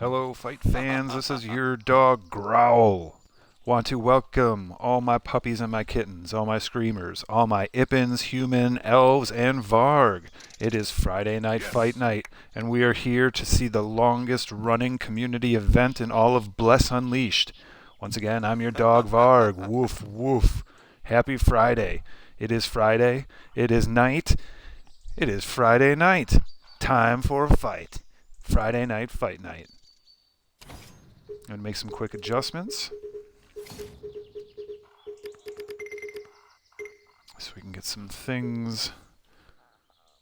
Hello, fight fans. This is your dog Growl. Want to welcome all my puppies and my kittens, all my screamers, all my Ippins, human, elves, and Varg. It is Friday Night Fight Night, and we are here to see the longest running community event in all of Bless Unleashed. Once again, I'm your dog Varg. Woof, woof. Happy Friday. It is Friday. It is night. It is Friday night. Time for a fight. Friday Night Fight Night. I'm going to make some quick adjustments so we can get some things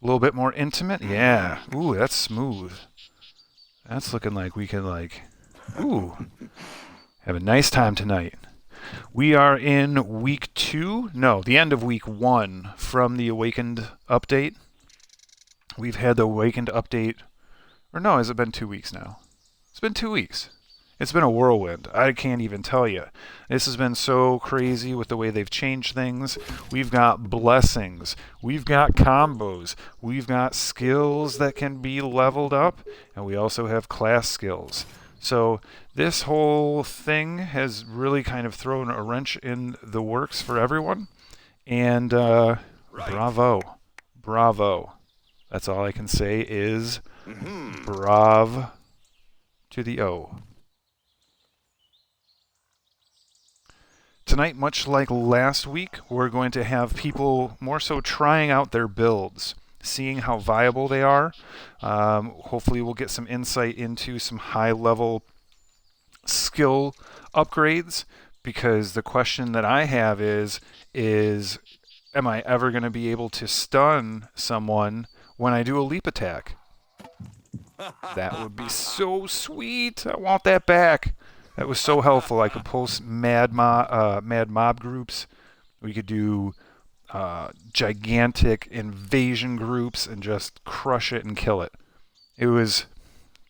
a little bit more intimate. Yeah. Ooh, that's smooth. That's looking like we can, have a nice time tonight. We are in week 2. No, the end of week 1 from the Awakened update. We've had the Awakened update. Or no, has it been 2 weeks now? It's been 2 weeks. It's been a whirlwind. I can't even tell you. This has been so crazy with the way they've changed things. We've got blessings. We've got combos. We've got skills that can be leveled up. And we also have class skills. So this whole thing has really kind of thrown a wrench in the works for everyone. And bravo. Bravo. That's all I can say is brav to the O. Tonight, much like last week, we're going to have people more so trying out their builds, seeing how viable they are. Hopefully we'll get some insight into some high-level skill upgrades, because the question that I have is am I ever going to be able to stun someone when I do a leap attack? That would be so sweet. I want that back. That was so helpful. I could post mad mob groups. We could do gigantic invasion groups and just crush it and kill it. It was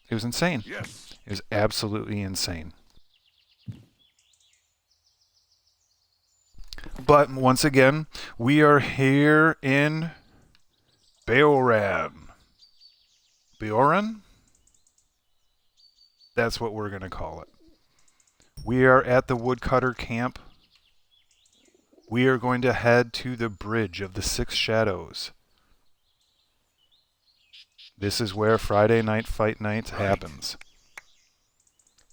insane. Yes. It was absolutely insane. But once again, we are here in Beoran. Beoran? That's what we're going to call it. We are at the woodcutter camp. We are going to head to the bridge of the Six Shadows. This is where Friday Night Fight Night happens.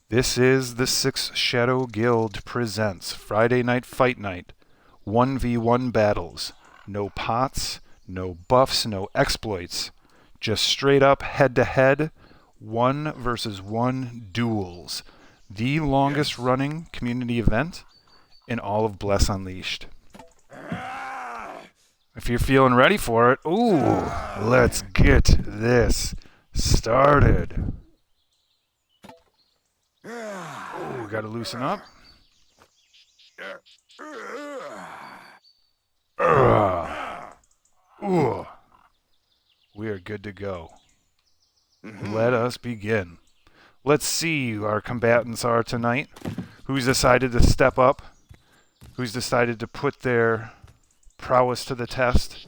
This is the Six Shadow Guild presents Friday Night Fight Night. 1v1 battles. No pots, no buffs, no exploits. Just straight up head-to-head, 1 versus 1 duels. The longest running community event in all of Bless Unleashed. If you're feeling ready for it, ooh, let's get this started. Ooh, gotta loosen up. Ooh. We are good to go. Let us begin. Let's see who our combatants are tonight. Who's decided to step up? Who's decided to put their prowess to the test?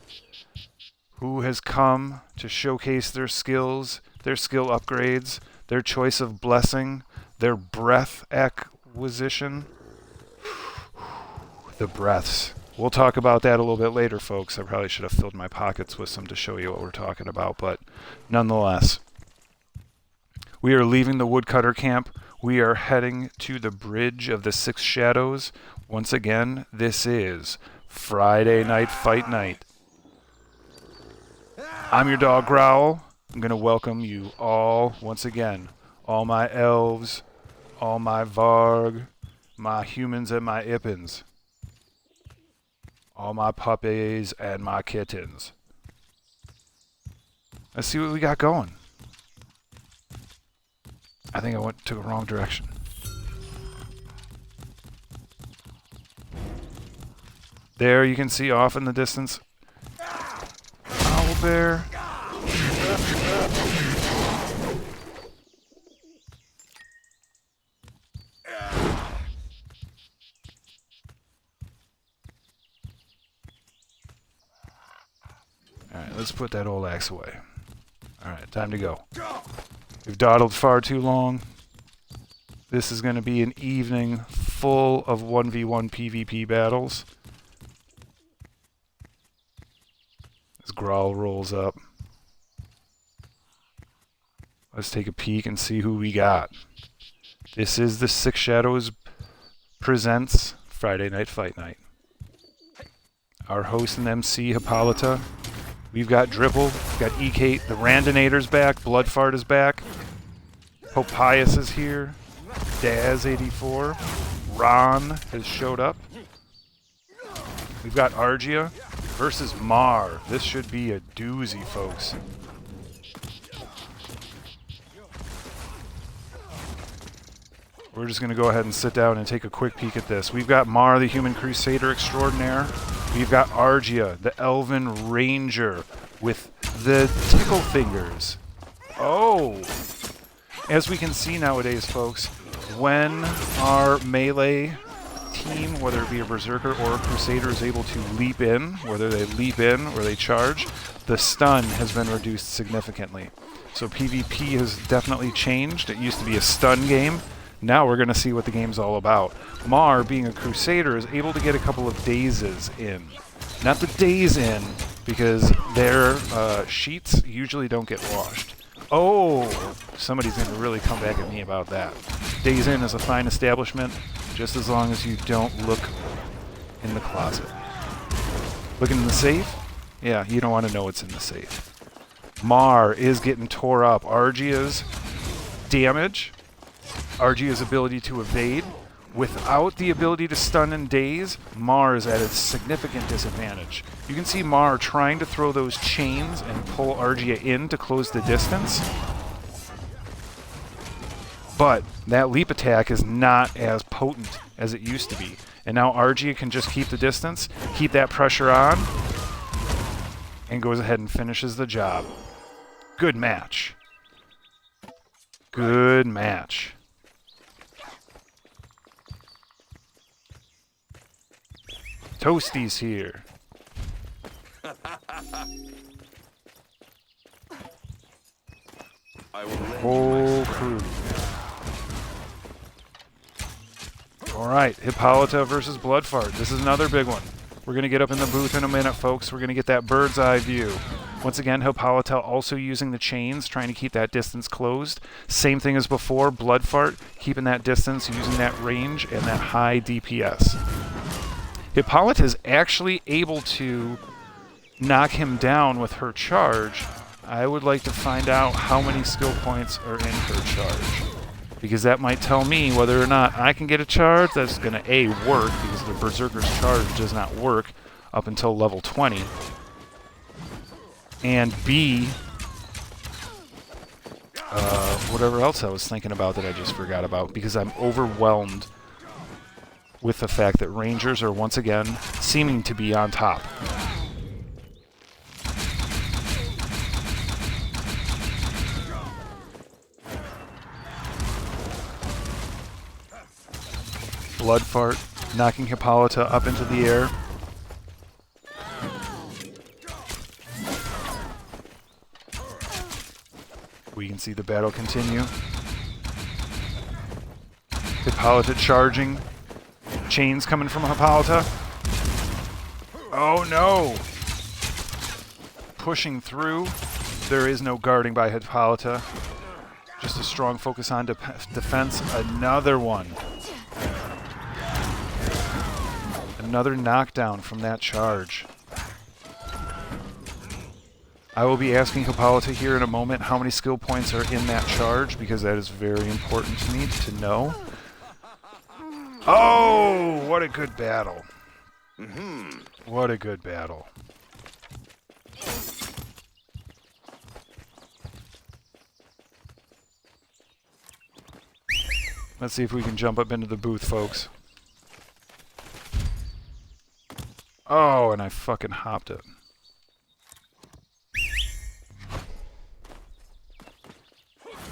Who has come to showcase their skills, their skill upgrades, their choice of blessing, their breath acquisition? The breaths. We'll talk about that a little bit later, folks. I probably should have filled my pockets with some to show you what we're talking about, but nonetheless. We are leaving the woodcutter camp. We are heading to the bridge of the Six Shadows. Once again, this is Friday Night Fight Night. I'm your dog Growl. I'm going to welcome you all once again. All my elves, all my Varg, my humans and my Ippins. All my puppies and my kittens. Let's see what we got going. I think I took a wrong direction. There you can see off in the distance. Owlbear. Alright, let's put that old axe away. Alright, time to go. We've dawdled far too long. This is going to be an evening full of 1v1 PvP battles. As Growl rolls up. Let's take a peek and see who we got. This is the Six Shadows Presents Friday Night Fight Night. Our host and MC, Hippolyta. We've got Dripple, we've got E-Kate, the Randinator's back, Bloodfart is back. Pope Pius is here. Daz84. Ron has showed up. We've got Argia versus Mar. This should be a doozy, folks. We're just going to go ahead and sit down and take a quick peek at this. We've got Mar, the Human Crusader Extraordinaire. We've got Argia, the Elven Ranger, with the tickle fingers. Oh! As we can see nowadays, folks, when our melee team, whether it be a Berserker or a Crusader, is able to leap in, whether they leap in or they charge, the stun has been reduced significantly. So PvP has definitely changed. It used to be a stun game. Now we're going to see what the game's all about. Mar, being a Crusader, is able to get a couple of dazes in. Not the daze in, because their sheets usually don't get washed. Oh! Somebody's going to really come back at me about that. Daze in is a fine establishment, just as long as you don't look in the closet. Looking in the safe? Yeah, you don't want to know what's in the safe. Mar is getting tore up. Argia's damage, Argia's ability to evade. Without the ability to stun and daze, Mar is at a significant disadvantage. You can see Mar trying to throw those chains and pull Argia in to close the distance. But that leap attack is not as potent as it used to be. And now Argia can just keep the distance, keep that pressure on, and goes ahead and finishes the job. Good match. Good match. Toasty's here. Whole crew. Alright, Hippolyta versus Bloodfart. This is another big one. We're going to get up in the booth in a minute, folks. We're going to get that bird's eye view. Once again, Hippolyta also using the chains, trying to keep that distance closed. Same thing as before, Bloodfart keeping that distance, using that range and that high DPS. Hippolyta is actually able to knock him down with her charge. I would like to find out how many skill points are in her charge, because that might tell me whether or not I can get a charge that's going to A, work, because the Berserker's charge does not work up until level 20, and B, whatever else I was thinking about that I just forgot about, because I'm overwhelmed with the fact that Rangers are once again seeming to be on top. Bloodfart knocking Hippolyta up into the air. We can see the battle continue. Hippolyta charging. Chains coming from Hippolyta. Oh no! Pushing through. There is no guarding by Hippolyta. Just a strong focus on defense. Another one. Another knockdown from that charge. I will be asking Hippolyta here in a moment how many skill points are in that charge, because that is very important to me to know. Oh, what a good battle. What a good battle. Let's see if we can jump up into the booth, folks. Oh, and I fucking hopped it.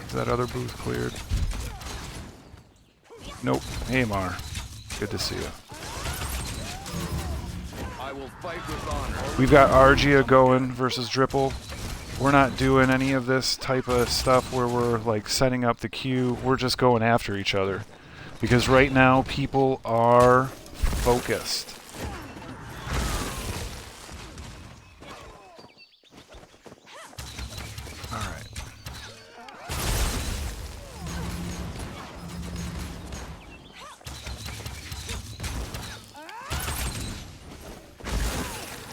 Is that other booth cleared? Nope. Hey, Mar. Good to see you. I will fight with honor. We've got Argia going versus Dripple. We're not doing any of this type of stuff where we're like setting up the queue. We're just going after each other. Because right now people are focused. Alright.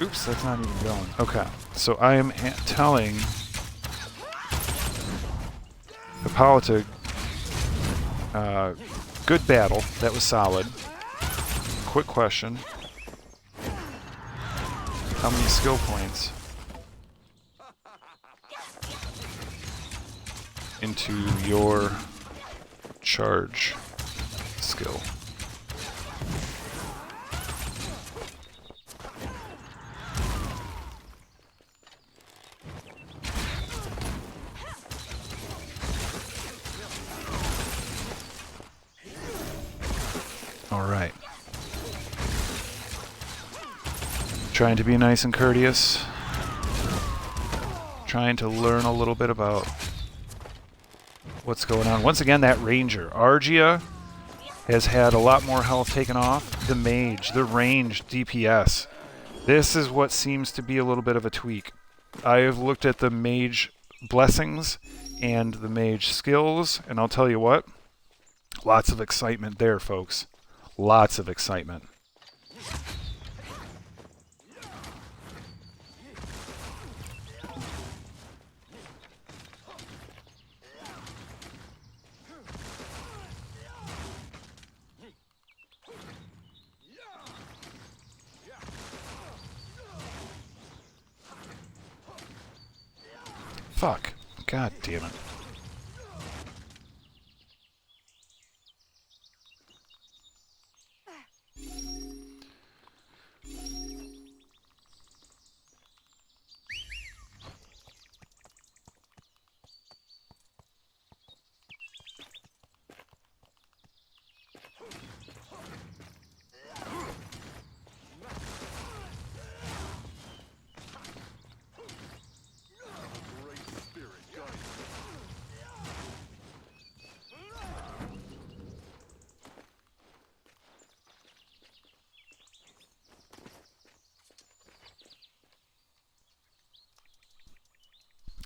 Oops, that's not even going. Okay, so I am telling Hippolyta, good battle. That was solid. Quick question. How many skill points into your charge skill? Alright. Trying to be nice and courteous. Trying to learn a little bit about what's going on. Once again, that ranger. Argia has had a lot more health taken off. The mage, the range, DPS. This is what seems to be a little bit of a tweak. I have looked at the mage blessings and the mage skills, and I'll tell you what, lots of excitement there, folks. Lots of excitement. Fuck. God damn it.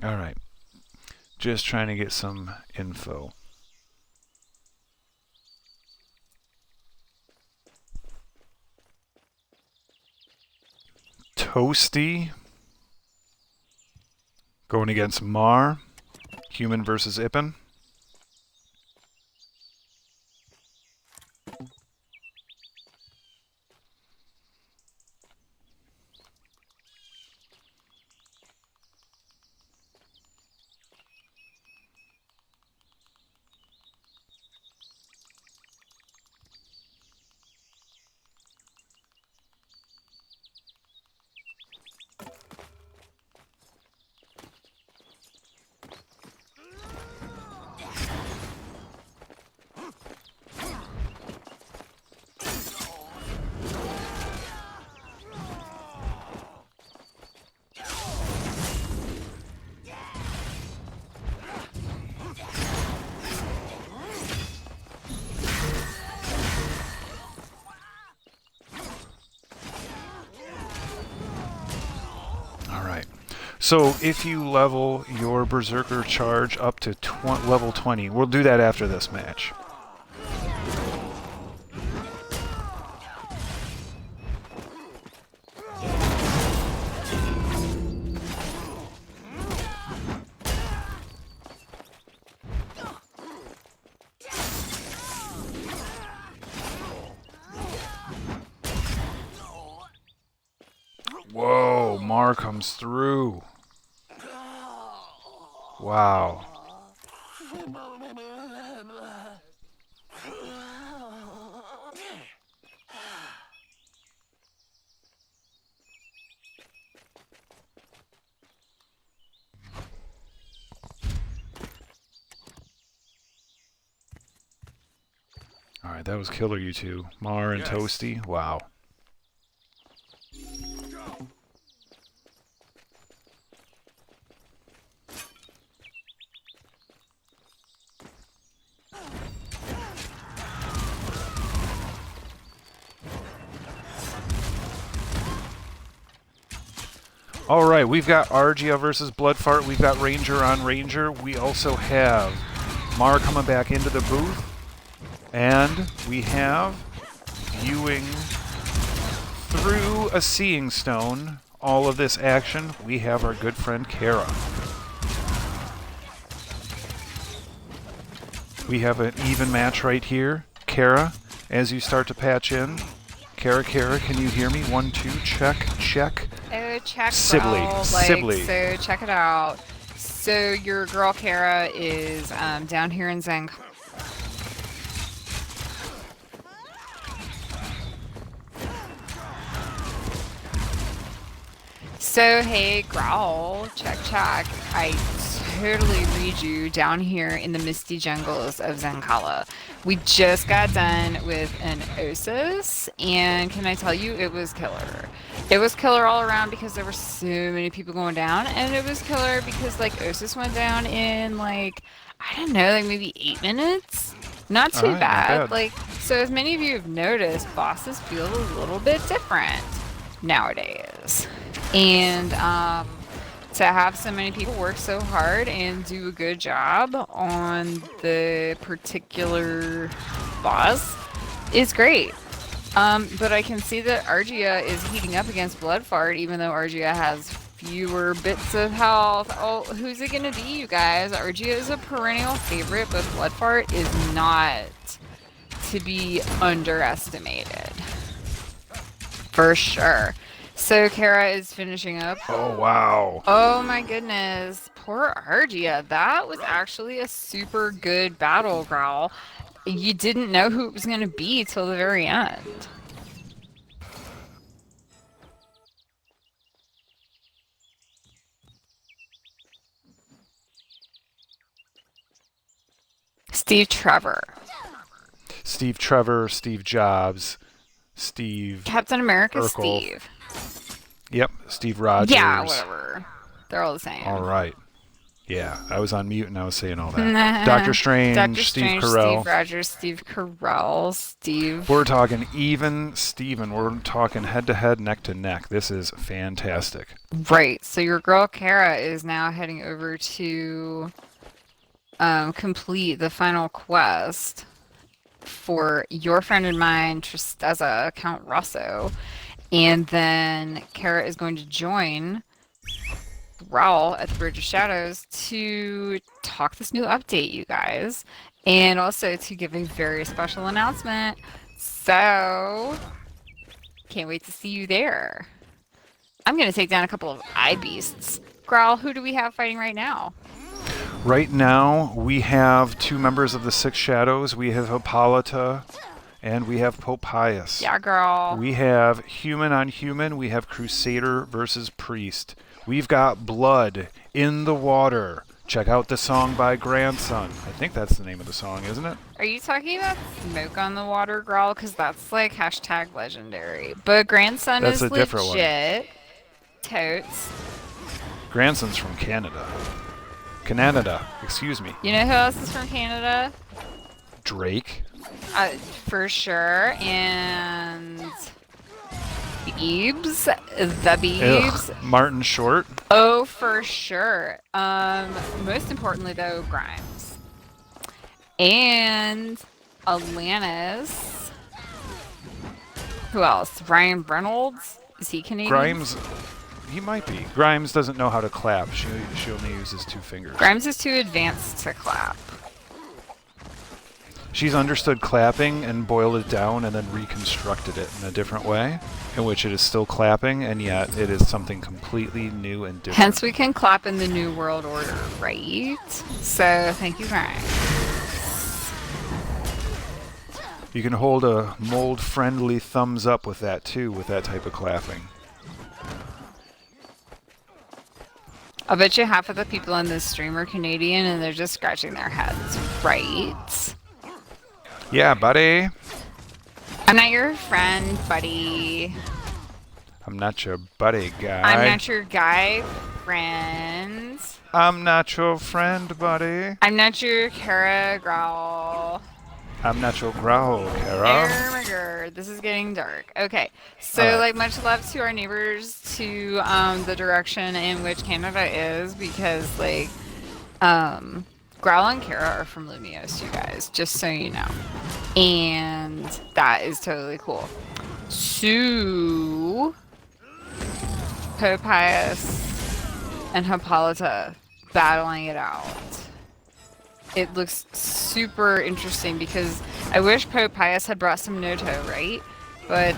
Alright. Just trying to get some info. Toasty going against Mar. Human versus Ippen. So if you level your Berserker charge up to level 20, we'll do that after this match. Whoa, Mar comes through. Wow. Alright, that was killer, you two. Mar and Toasty. Wow. All right, we've got Argia versus Bloodfart. We've got Ranger on Ranger. We also have Mar coming back into the booth. And we have, viewing through a Seeing Stone, all of this action, we have our good friend Kara. We have an even match right here. Kara, as you start to patch in. Kara, can you hear me? 1, 2, check. Oh, check, Sibley. girl. Sibley. So check it out. So your girl Kara is down here in Zen. So hey, Growl, check. I totally read you down here in the misty jungles of Zankala. We just got done with an Osis, and can I tell you, it was killer. It was killer all around because there were so many people going down, and it was killer because like Osis went down in like, I don't know, like maybe 8 minutes. Not too Alright, not bad. bad. Like, so as many of you have noticed, bosses feel a little bit different nowadays. And to have so many people work so hard and do a good job on the particular boss is great. But I can see that Argia is heating up against Bloodfart, even though Argia has fewer bits of health. Oh, who's it gonna be, you guys? Argia is a perennial favorite, but Bloodfart is not to be underestimated. For sure. So Kara is finishing up. Oh, wow. Oh my goodness. Poor Argia. That was actually a super good battle, Growl. You didn't know who it was going to be till the very end. Steve Trevor. Steve Trevor, Steve Jobs, Steve... Captain America Urkel. Steve. Yep, Steve Rogers. Yeah, whatever. They're all the same. All right. Yeah, I was on mute and I was saying all that. Doctor Strange, Doctor Steve Strange, Carell. Steve Rogers, Steve Carell, Steve. We're talking even Steven. We're talking head-to-head, neck-to-neck. This is fantastic. Right. So your girl Kara is now heading over to complete the final quest for your friend and mine, Tristeza, Count Rosso. And then Kara is going to join Raul at the Bridge of Shadows to talk this new update, you guys. And also to give a very special announcement. So, can't wait to see you there. I'm going to take down a couple of eye beasts. Growl, who do we have fighting right now? Right now, we have 2 members of the Six Shadows. We have Hippolyta and we have Pope Pius. Yeah, girl. We have human on human. We have Crusader versus Priest. We've got blood in the water. Check out the song by Grandson. I think that's the name of the song, isn't it? Are you talking about Smoke on the Water, Growl? Because that's like hashtag legendary. But Grandson That's is a different one. legit. Totes. Grandson's from Canada. Canada, excuse me. You know who else is from Canada? Drake. For sure. And Beebs. The Beebs. Ugh, Martin Short. Oh, for sure. Most importantly, though, Grimes. And Alanis. Who else? Ryan Reynolds? Is he Canadian? Grimes, he might be. Grimes doesn't know how to clap. She only uses 2 fingers. Grimes is too advanced to clap. She's understood clapping and boiled it down and then reconstructed it in a different way, in which it is still clapping, and yet it is something completely new and different. Hence, we can clap in the New World Order, right? So, thank you, Grimes. You can hold a mold-friendly thumbs up with that, too, with that type of clapping. I'll bet you half of the people in this stream are Canadian and they're just scratching their heads, right? Yeah, buddy. I'm not your friend, buddy. I'm not your buddy, guy. I'm not your guy friend. I'm not your friend, buddy. I'm not your Kara Growl. I'm not your growl, Kara. Oh my god, Lord, this is getting dark. Okay, All so right. like much love to our neighbors to the direction in which Canada is because like Growl and Kara are from Lumios, you guys, just so you know. And that is totally cool. So Popius and Hippolyta battling it out. It looks super interesting because I wish Pope Pius had brought some Noto, right? But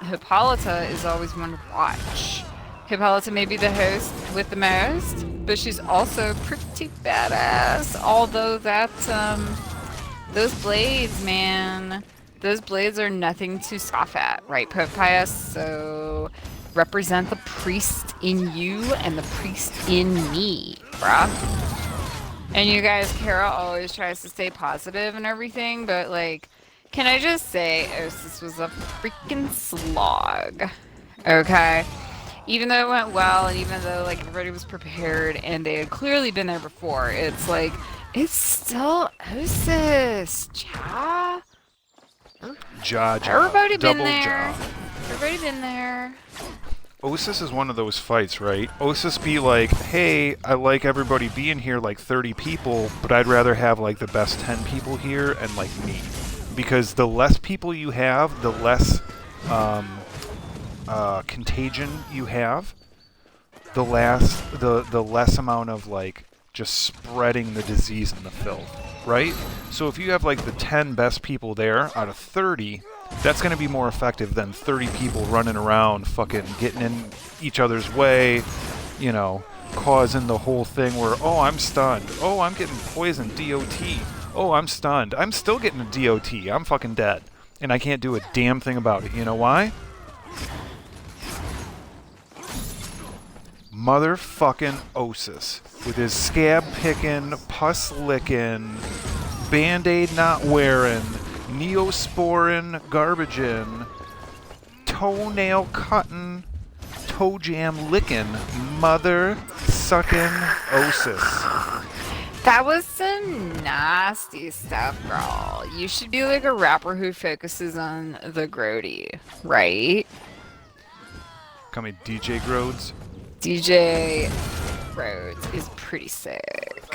Hippolyta is always one to watch. Hippolyta may be the host with the most, but she's also pretty badass. Although that, those blades, man, those blades are nothing to scoff at, right, Pope Pius? So represent the priest in you and the priest in me, bruh. And you guys, Kara always tries to stay positive and everything, but like, can I just say, Osis was a freaking slog. Okay? Even though it went well, and even though like everybody was prepared and they had clearly been there before, it's like, it's still Osis. Ja? Jaw, Everybody been double there. jaw. Everybody been there. Osis is one of those fights, right? Osis be like, hey, I like everybody being here, like 30 people, but I'd rather have like the best 10 people here and like me. Because the less people you have, the less contagion you have, the less amount of like just spreading the disease and the filth, right? So if you have like the 10 best people there out of 30, that's going to be more effective than 30 people running around fucking getting in each other's way, you know, causing the whole thing where, oh, I'm stunned. Oh, I'm getting poisoned, DOT. Oh, I'm stunned. I'm still getting a DOT. I'm fucking dead. And I can't do a damn thing about it. You know why? Motherfucking Osis. With his scab picking, pus licking, band-aid not wearing, neosporin garbaging, toenail cutting, toe jam licking, mother sucking Osis. That was some nasty stuff, girl. You should be like a rapper who focuses on the grody, right? Call me DJ Grodes. DJ Rhodes is pretty sick.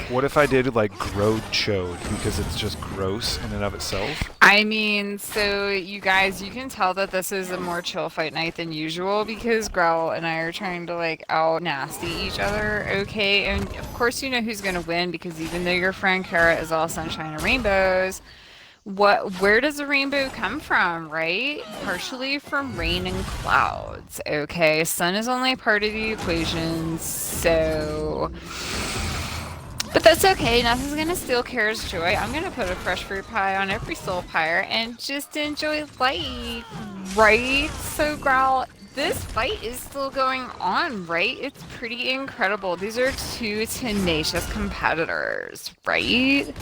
What if I did like Grode Chode because it's just gross in and of itself? I mean, so you guys, you can tell that this is a more chill fight night than usual because Growl and I are trying to like out nasty each other, okay? And of course you know who's gonna win because even though your friend Kara is all sunshine and rainbows, where does the rainbow come from, right? Partially from rain and clouds, okay? Sun is only a part of the equation, so... But that's okay, nothing's gonna steal Kara's joy. I'm gonna put a fresh fruit pie on every soul pyre and just enjoy life, right? So Growl, this fight is still going on, right? It's pretty incredible. These are two tenacious competitors, right?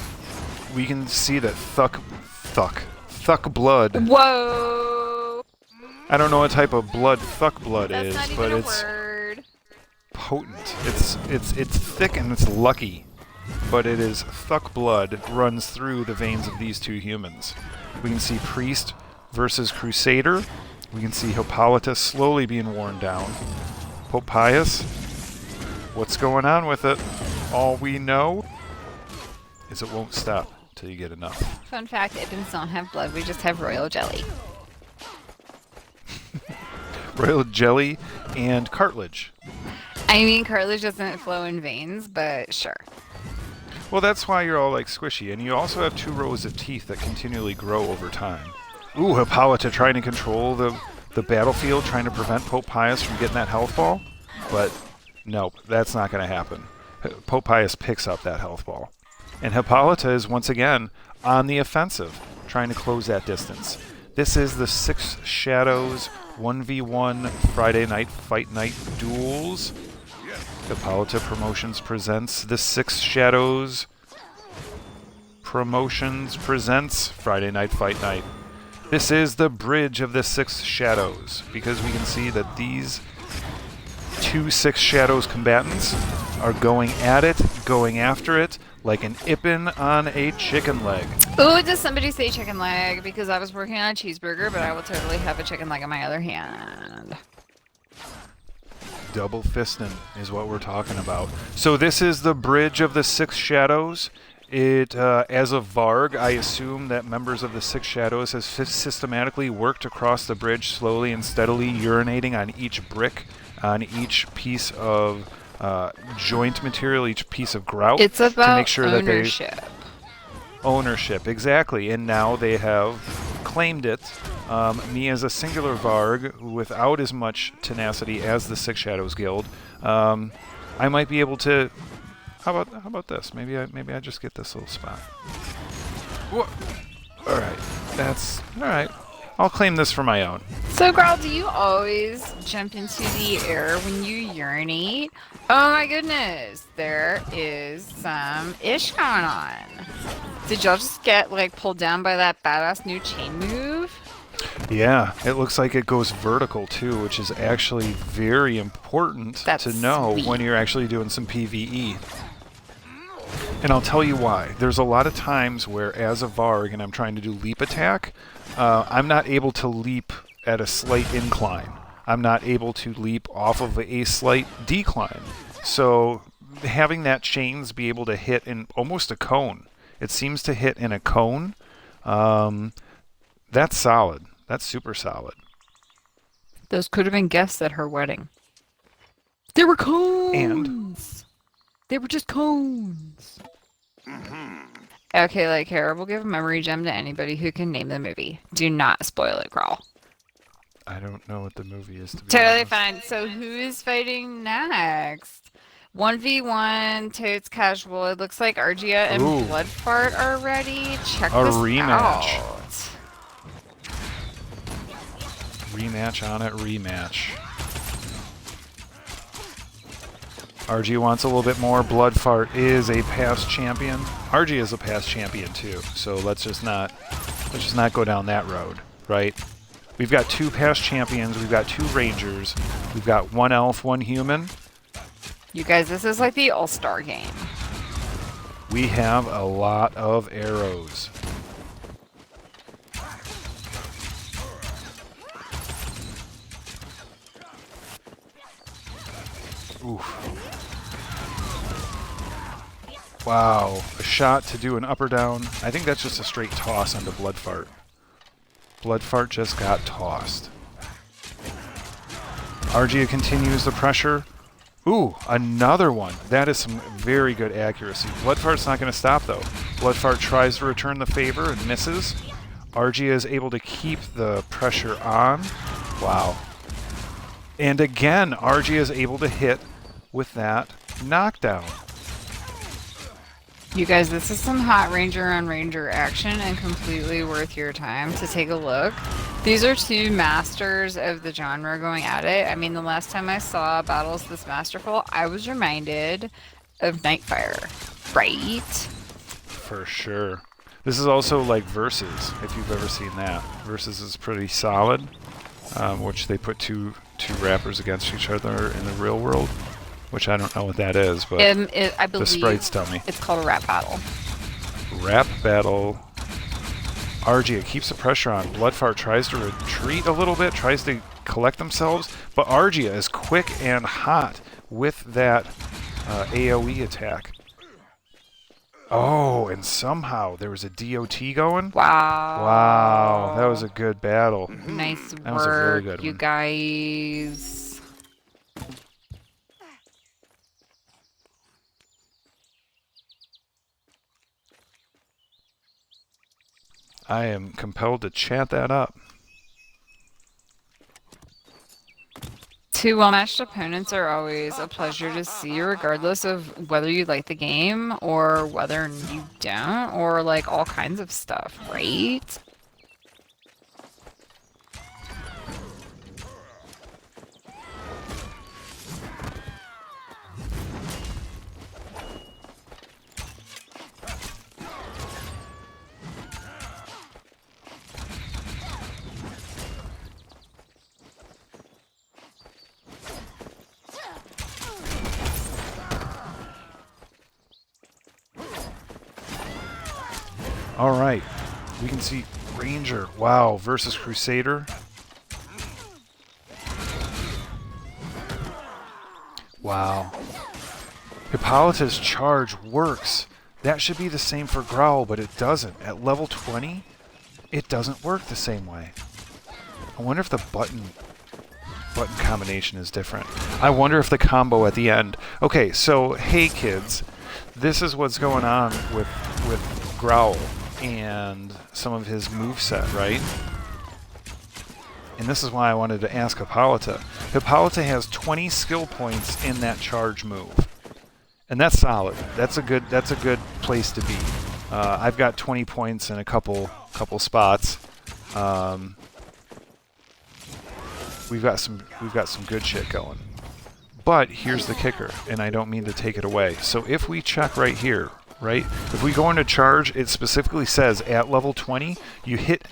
We can see that Thuck blood. Whoa! I don't know what type of blood Thuck blood That's is, not but even a it's word. potent. It's thick and it's lucky, but it is Thuck blood runs through the veins of these two humans. We can see Priest versus Crusader. We can see Hippolyta slowly being worn down. Pope Pius, what's going on with it? All we know is it won't stop till you get enough. Fun fact, Ibans don't have blood, we just have royal jelly. Royal jelly and cartilage. I mean, cartilage doesn't flow in veins, but sure. Well, that's why you're all like squishy, and you also have 2 rows of teeth that continually grow over time. Ooh, Hippolyta trying to control the battlefield, trying to prevent Pope Pius from getting that health ball, but nope, that's not going to happen. Pope Pius picks up that health ball. And Hippolyta is once again on the offensive, trying to close that distance. This is the 6 Shadows 1v1 Friday night fight night duels. Hippolyta Promotions presents the 6 Shadows Promotions presents Friday night fight night. This is the bridge of the 6 Shadows because we can see that these 2 6 Shadows combatants are going at it, going after it, like an ippin on a chicken leg. Ooh, does somebody say chicken leg? Because I was working on a cheeseburger, but I will totally have a chicken leg in my other hand. Double fisting is what we're talking about. So this is the Bridge of the Six Shadows. It, as a Varg, I assume that members of the Six Shadows has systematically worked across the bridge slowly and steadily, urinating on each brick, on each piece of joint material, each piece of grout, It's about to make sure ownership. that they ownership, exactly. And now they have claimed it. Me as a singular Varg, without as much tenacity as the Six Shadows Guild, I might be able to. How about this? Maybe I just get this little spot. Whoa. All right, that's all right. I'll claim this for my own. So, girl, do you always jump into the air when you urinate? Oh my goodness, there is some ish going on. Did y'all just get like pulled down by that badass new chain move? Yeah, it looks like it goes vertical too, which is actually very important to know sweet. when you're actually doing some PvE. And I'll tell you why. There's a lot of times where, as a Varg, and I'm trying to do leap attack, I'm not able to leap at a slight incline. I'm not able to leap off of a slight decline. So having that chains be able to hit in almost a cone, it seems to hit in a cone, that's solid. That's super solid. Those could have been guests at her wedding. They were cones! And? They were just cones. Okay, like here, we'll give a memory gem to anybody who can name the movie. Do not spoil it, Crawl. I don't know what the movie is, to be Totally honest. fine. So who is fighting next? 1v1, Totes Casual. It looks like Argia and Ooh. Bloodfart are ready. Check A this rematch. out. Rematch on it, rematch. RG wants a little bit more. Bloodfart is a past champion. RG is a past champion too, so let's just not go down that road, right? We've got 2 past champions, we've got 2 rangers, we've got 1 elf, 1 human. You guys, this is like the all-star game. We have a lot of arrows. Oof. Wow, a shot to do an up or down. I think that's just a straight toss onto Bloodfart. Bloodfart just got tossed. Argia continues the pressure. Ooh, another one. That is some very good accuracy. Bloodfart's not going to stop, though. Bloodfart tries to return the favor and misses. Argia is able to keep the pressure on. Wow. And again, Argia is able to hit with that knockdown. You guys, this is some hot Ranger on Ranger action and completely worth your time to take a look. These are 2 masters of the genre going at it. I mean, the last time I saw battles this masterful, I was reminded of Nightfire, right? For sure. This is also like Versus, if you've ever seen that. Versus is pretty solid, which they put two rappers against each other in the real world, which I don't know what that is, but I believe the sprites tell me. It's called a rap battle. Rap battle. Argia keeps the pressure on. Bloodfart tries to retreat a little bit, tries to collect themselves, but Argia is quick and hot with that AoE attack. Oh, and somehow there was a DOT going? Wow. Wow, that was a good battle. Nice That was a very work, good you one. guys. I am compelled to chat that up. 2 well-matched opponents are always a pleasure to see, regardless of whether you like the game or whether you don't, or like all kinds of stuff, right? All right. We can see Ranger. Wow, versus Crusader. Wow. Hippolyta's charge works. That should be the same for Growl, but it doesn't. At level 20, it doesn't work the same way. I wonder if the button combination is different. I wonder if the combo at the end... Okay, so, hey kids, this is what's going on with Growl and some of his moveset, right? And this is why I wanted to ask Hippolyta. Hippolyta has 20 skill points in that charge move. And that's solid. That's a good place to be. I've got 20 points in a couple spots. We've got some good shit going. But here's the kicker, and I don't mean to take it away. So if we check right here, right? If we go into charge, it specifically says at level 20, you hit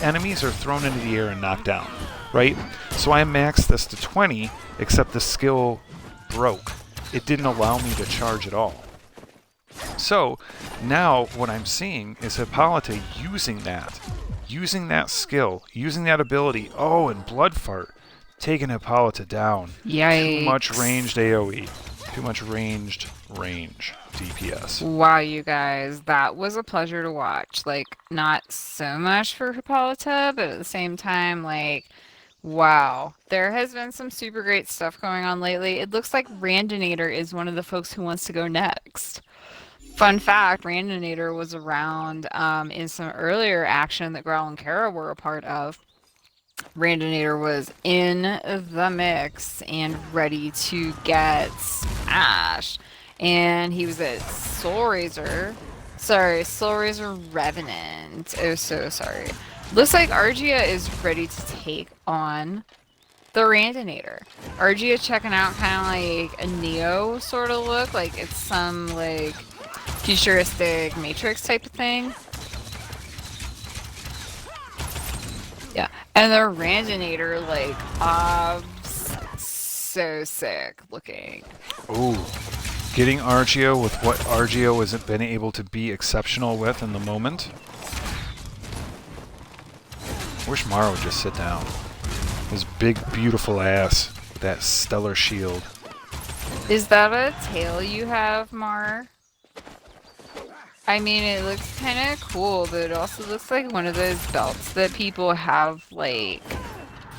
enemies are thrown into the air and knocked down, right? So I maxed this to 20, except the skill broke. It didn't allow me to charge at all. So now what I'm seeing is Hippolyta using that skill, using that ability. Oh, and Blood Fart, taking Hippolyta down. Yikes. Too much ranged AoE. Too much ranged range DPS. Wow, you guys, that was a pleasure to watch. Like, not so much for Hippolyta, but at the same time, like, wow. There has been some super great stuff going on lately. It looks like Randinator is one of the folks who wants to go next. Fun fact, Randinator was around in some earlier action that Growl and Kara were a part of. Randinator was in the mix and ready to get smashed. And he was at Soul Razor. Sorry, Soul Razor Revenant. Oh, so sorry. Looks like Argia is ready to take on the Randinator. Argia checking out kind of like a Neo sort of look. Like it's some like futuristic Matrix type of thing. Yeah. And the Randinator, like, so sick looking. Ooh. Getting Argio with what Argio has been able to be exceptional with in the moment. Wish Mara would just sit down. His big, beautiful ass. That stellar shield. Is that a tail you have, Mar? I mean, it looks kind of cool, but it also looks like one of those belts that people have, like,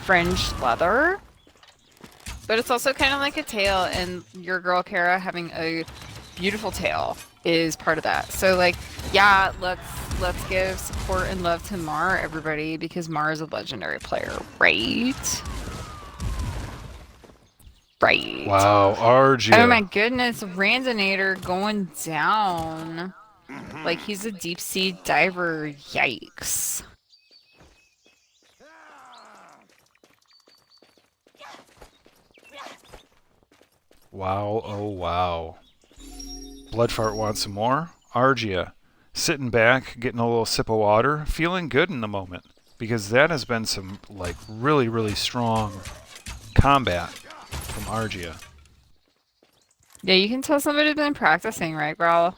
fringed leather. But it's also kind of like a tail, and your girl Kara having a beautiful tail is part of that. So, like, yeah, let's give support and love to Mar, everybody, because Mar is a legendary player, right? Right. Wow, Argia. Oh my goodness, Randinator going down. Like he's a deep sea diver. Yikes. Wow, oh wow. Bloodfart wants some more. Argia, sitting back, getting a little sip of water, feeling good in the moment. Because that has been some, like, really, really strong combat from Argia. Yeah, you can tell somebody's been practicing, right, Growl?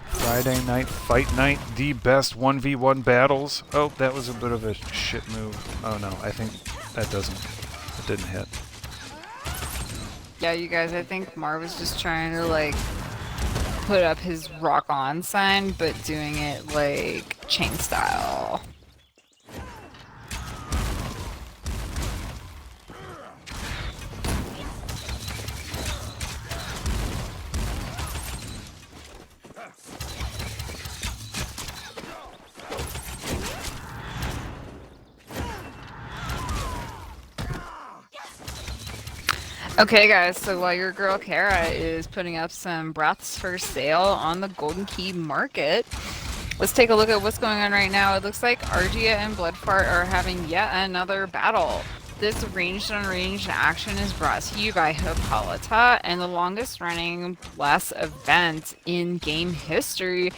Friday night, fight night, the best 1v1 battles. Oh, that was a bit of a shit move. Oh no, I think that it didn't hit. Yeah, you guys, I think Mar was just trying to, like, put up his rock on sign, but doing it, like, chain style. Okay guys, so while your girl Kara is putting up some breaths for sale on the Golden Key market, let's take a look at what's going on right now. It looks like Argia and Bloodfart are having yet another battle. This ranged on ranged action is brought to you by Hippolyta and the longest running Bless event in game history.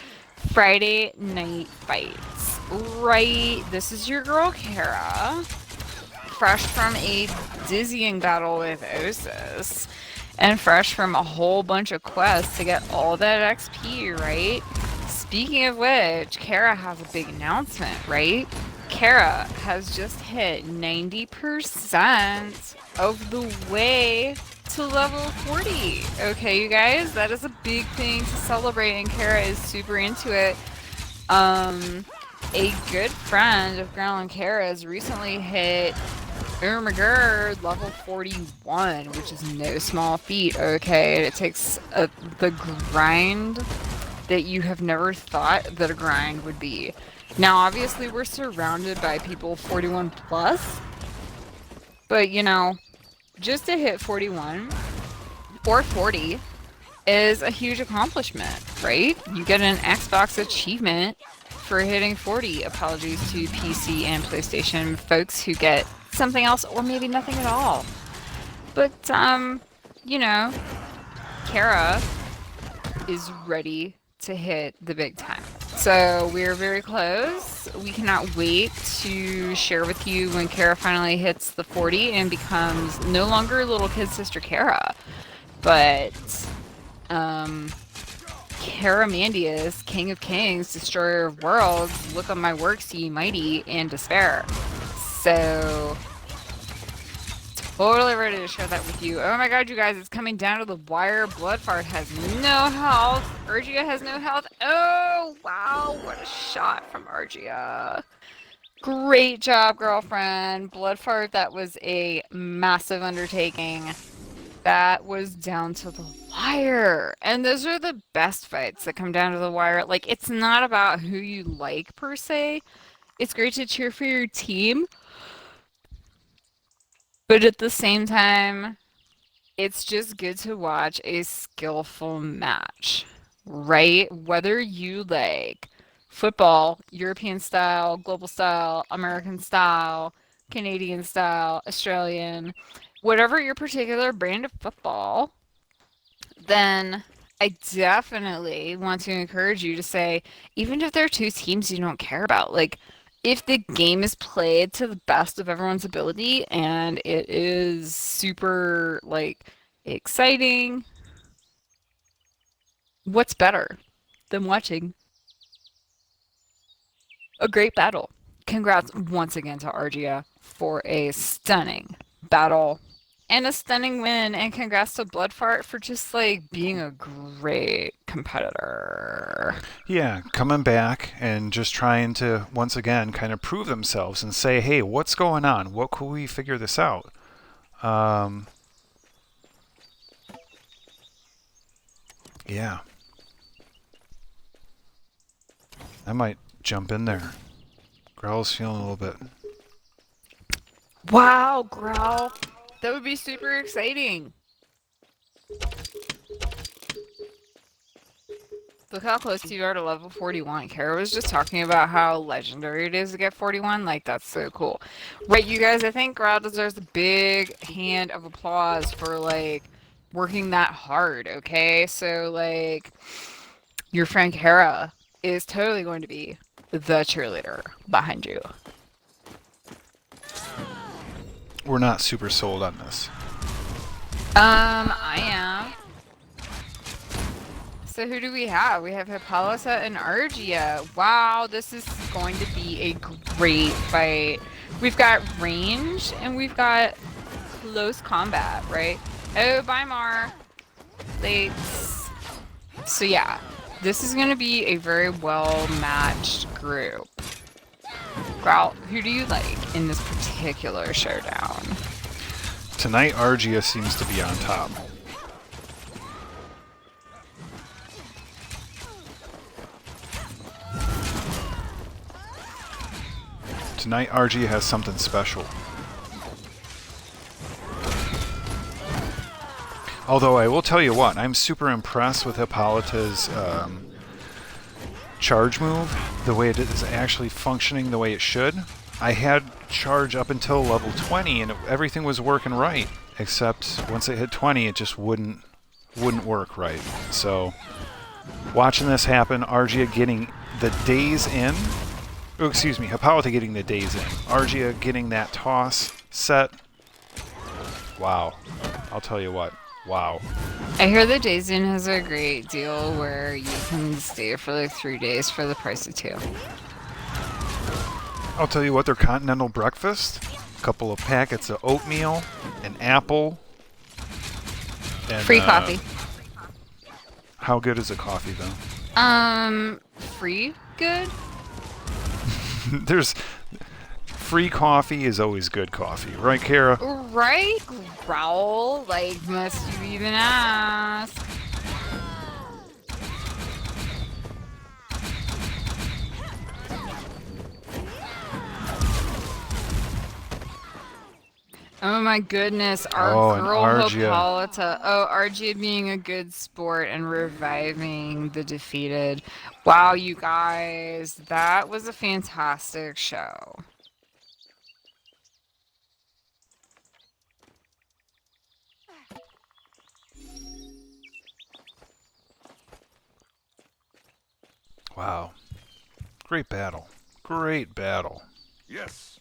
Friday night fights. Right, this is your girl Kara, fresh from a dizzying battle with Osis, and fresh from a whole bunch of quests to get all that XP, right? Speaking of which, Kara has a big announcement, right? Kara has just hit 90% of the way to level 40. Okay, you guys, that is a big thing to celebrate, and Kara is super into it. A good friend of Growl and Kara's recently hit Ermagerd level 41, which is no small feat, okay? It takes the grind that you have never thought that a grind would be. Now, obviously, we're surrounded by people 41 plus, but you know, just to hit 41 or 40 is a huge accomplishment, right? You get an Xbox achievement for hitting 40. Apologies to PC and PlayStation folks who get something else or maybe nothing at all. But, you know, Kara is ready to hit the big time. So we're very close. We cannot wait to share with you when Kara finally hits the 40 and becomes no longer little kid sister Kara, but Caramandius, King of Kings, Destroyer of Worlds, look on my works, ye mighty, and despair. So totally ready to share that with you. Oh my god, you guys, it's coming down to the wire. Bloodfart has no health. Argia has no health. Oh, wow, what a shot from Argia. Great job, girlfriend. Bloodfart, that was a massive undertaking. That was down to the wire. And those are the best fights that come down to the wire. Like, it's not about who you like, per se. It's great to cheer for your team. But at the same time, it's just good to watch a skillful match, right? Whether you like football, European style, global style, American style, Canadian style, Australian, whatever your particular brand of football, then I definitely want to encourage you to say, even if there are two teams you don't care about, like, if the game is played to the best of everyone's ability and it is super, like, exciting, what's better than watching a great battle? Congrats once again to Argia for a stunning battle and a stunning win, and congrats to Bloodfart for just like being a great competitor. Yeah, coming back and just trying to once again kind of prove themselves and say, hey, what's going on? What could we figure this out? Yeah. I might jump in there. Growl's feeling a little bit. Wow, Growl. That would be super exciting. Look how close you are to level 41. Kara was just talking about how legendary it is to get 41. Like, that's so cool. Right, you guys, I think Growl deserves a big hand of applause for, like, working that hard, okay? So, like, your friend Kara is totally going to be the cheerleader behind you. We're not super sold on this. I am. So who do we have? We have Hippolyta and Argia. Wow, this is going to be a great fight. We've got range and we've got close combat, right? Oh, bye, Mar. Thanks. So yeah, this is going to be a very well-matched group. Growl, who do you like in this particular showdown? Tonight, Argia seems to be on top. Tonight, Argia has something special. Although I will tell you what, I'm super impressed with Hippolyta's charge move, the way it is actually functioning the way it should. I had charge up until level 20 and everything was working right, except once it hit 20 it just wouldn't work right. So watching this happen, Argia getting the days in. Oh, excuse me, Hippolyta getting the days in. Argia getting that toss set. Wow. I'll tell you what. Wow. I hear the Days Inn has a great deal where you can stay for like 3 days for the price of 2. I'll tell you what, their continental breakfast, a couple of packets of oatmeal, an apple, and Free coffee. How good is the coffee, though? Free good? There's free coffee is always good coffee, right, Kara? Right? Growl, like, must you even ask? Oh my goodness, our girl Hippolyta. Oh, Argia being a good sport and reviving the defeated. Wow, you guys, that was a fantastic show. Wow. Great battle. Great battle. Yes.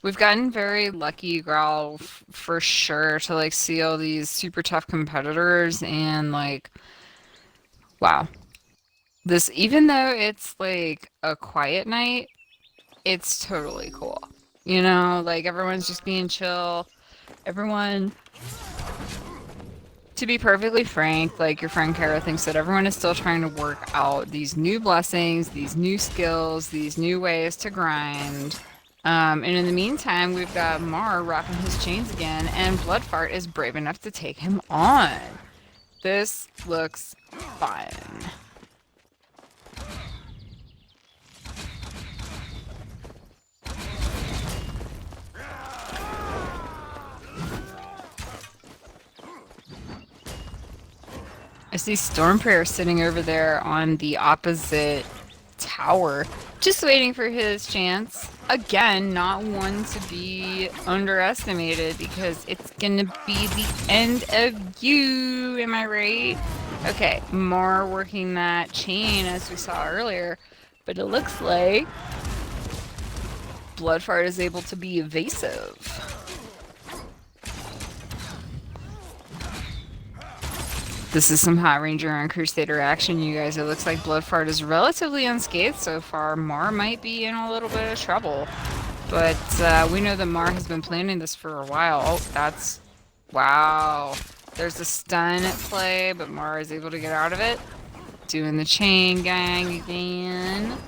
We've gotten very lucky, Growl, for sure, to like see all these super tough competitors and like, wow. This, even though it's like a quiet night, it's totally cool. You know, like everyone's just being chill. Everyone, to be perfectly frank, like your friend Kara thinks that everyone is still trying to work out these new blessings, these new skills, these new ways to grind. And in the meantime, we've got Mar wrapping his chains again, and Bloodfart is brave enough to take him on. This looks fun. I see Stormprayer sitting over there on the opposite tower, just waiting for his chance. Again, not one to be underestimated because it's gonna be the end of you, am I right? Okay, Mar working that chain as we saw earlier, but it looks like Bloodfart is able to be evasive. This is some Hot Ranger and Crusader action, you guys. It looks like Bloodfart is relatively unscathed so far. Mar might be in a little bit of trouble. But we know that Mar has been planning this for a while. Oh, that's... Wow. There's a stun at play, but Mar is able to get out of it. Doing the chain gang again.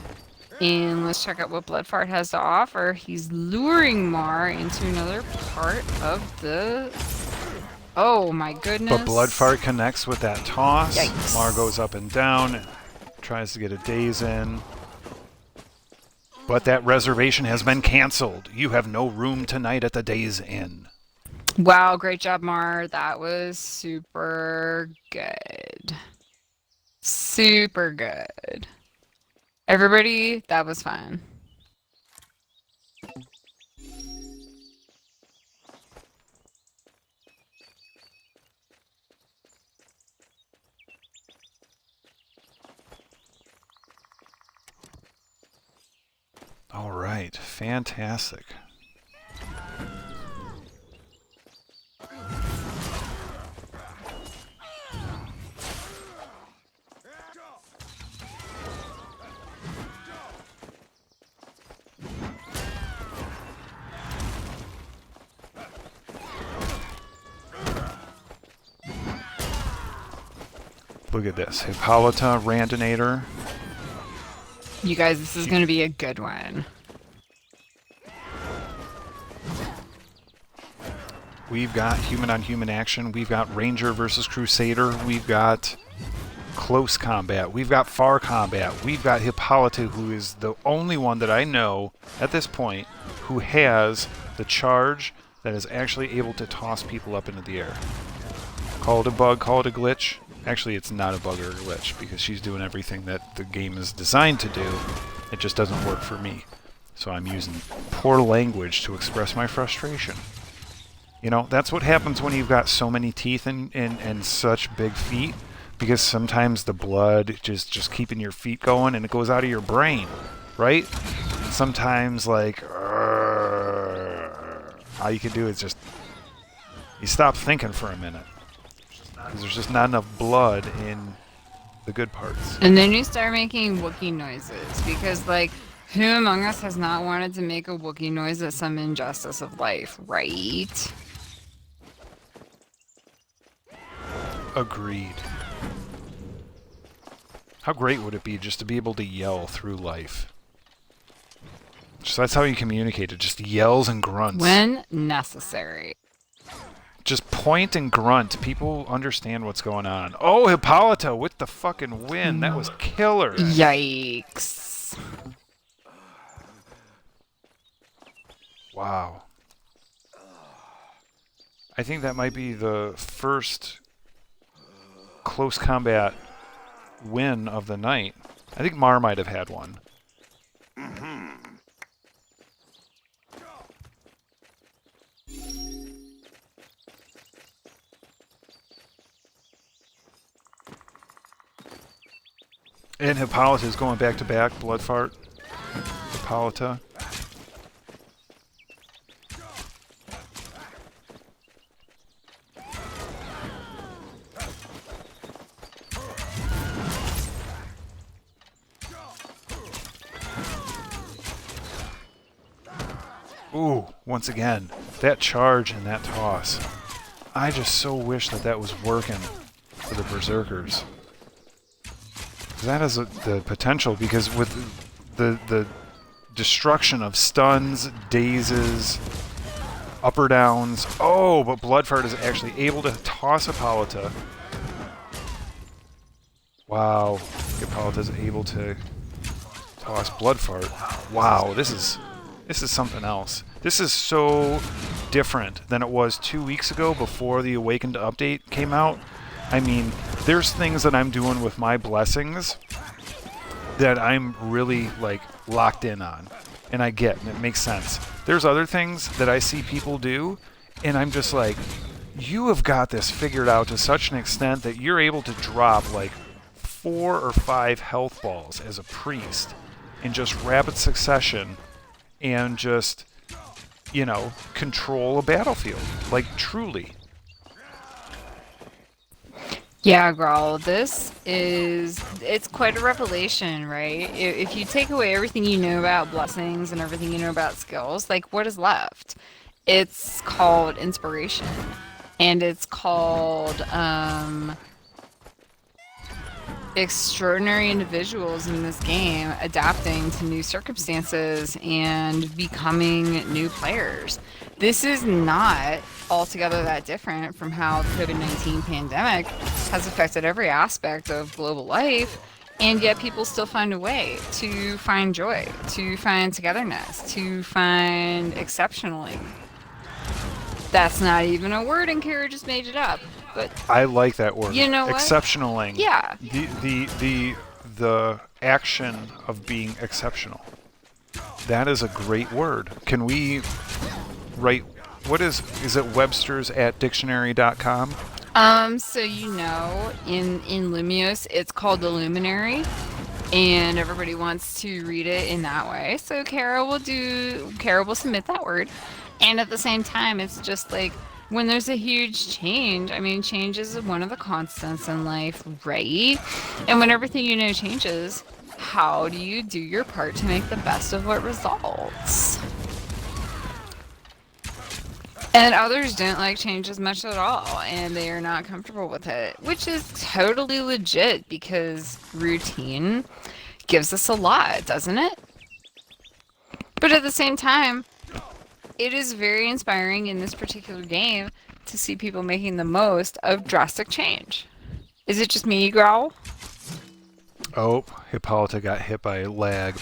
And let's check out what Bloodfart has to offer. He's luring Mar into another part of the... Oh my goodness. But Bloodfart connects with that toss. Yikes. Mar goes up and down, tries to get a daze in. But that reservation has been canceled. You have no room tonight at the Days Inn. Wow, great job, Mar. That was super good. Super good. Everybody, that was fun. All right, fantastic. Look at this. Hippolyta, Randinator. You guys, this is going to be a good one. We've got human-on-human action. We've got Ranger versus Crusader. We've got close combat. We've got far combat. We've got Hippolyta, who is the only one that I know at this point who has the charge that is actually able to toss people up into the air. Call it a bug, call it a glitch. Actually, it's not a bug or a glitch because she's doing everything that the game is designed to do. It just doesn't work for me. So I'm using poor language to express my frustration. You know, that's what happens when you've got so many teeth and such big feet. because sometimes the blood just keeping your feet going and it goes out of your brain, right? Sometimes like all you can do is just you stop thinking for a minute because there's just not enough blood in the good parts. And then you start making Wookiee noises because, like, who among us has not wanted to make a Wookiee noise at some injustice of life, right? Agreed. How great would it be just to be able to yell through life? So that's how you communicate it, just yells and grunts. When necessary. Just point and grunt. People understand what's going on. Oh, Hippolyta with the fucking win. That was killer. Yikes. Wow. I think that might be the first close combat win of the night. I think Mar might have had one. And Hippolyta is going back to back. Blood fart. Hippolyta. Ooh, once again, that charge and that toss. I just so wish that that was working for the Berserkers. That has the potential, because with the destruction of stuns, dazes, up or downs. Oh, but Bloodfart is actually able to toss Hippolyta. Wow, Hippolyta is able to toss Bloodfart. Wow, this is something else. This is so different than it was 2 weeks ago before the Awakened update came out. I mean, there's things that I'm doing with my blessings that I'm really, like, locked in on. And I get, and it makes sense. There's other things that I see people do, and I'm just like, you have got this figured out to such an extent that you're able to drop, like, 4 or 5 health balls as a priest in just rapid succession and just, you know, control a battlefield. Like, truly. Yeah, girl, it's quite a revelation, right? If you take away everything you know about blessings and everything you know about skills, like, what is left? It's called inspiration. And it's called, extraordinary individuals in this game adapting to new circumstances and becoming new players. This is not altogether that different from how the COVID-19 pandemic has affected every aspect of global life, and yet people still find a way to find joy, to find togetherness, to find exceptionally. That's not even a word, and Kara just made it up. But I like that word. You know what? Exceptionaling. Yeah. The action of being exceptional. That is a great word. Can we write, what is it Webster's at dictionary.com? So you know, in Lumios, it's called the Luminary, and everybody wants to read it in that way. So Kara will submit that word, and at the same time, it's just like, when there's a huge change, I mean, change is one of the constants in life, right? And when everything you know changes, how do you do your part to make the best of what results? And others don't like change as much at all, and they are not comfortable with it, which is totally legit because routine gives us a lot, doesn't it? But at the same time, it is very inspiring in this particular game to see people making the most of drastic change. Is it just me, Growl? Oh, Hippolyta got hit by lag.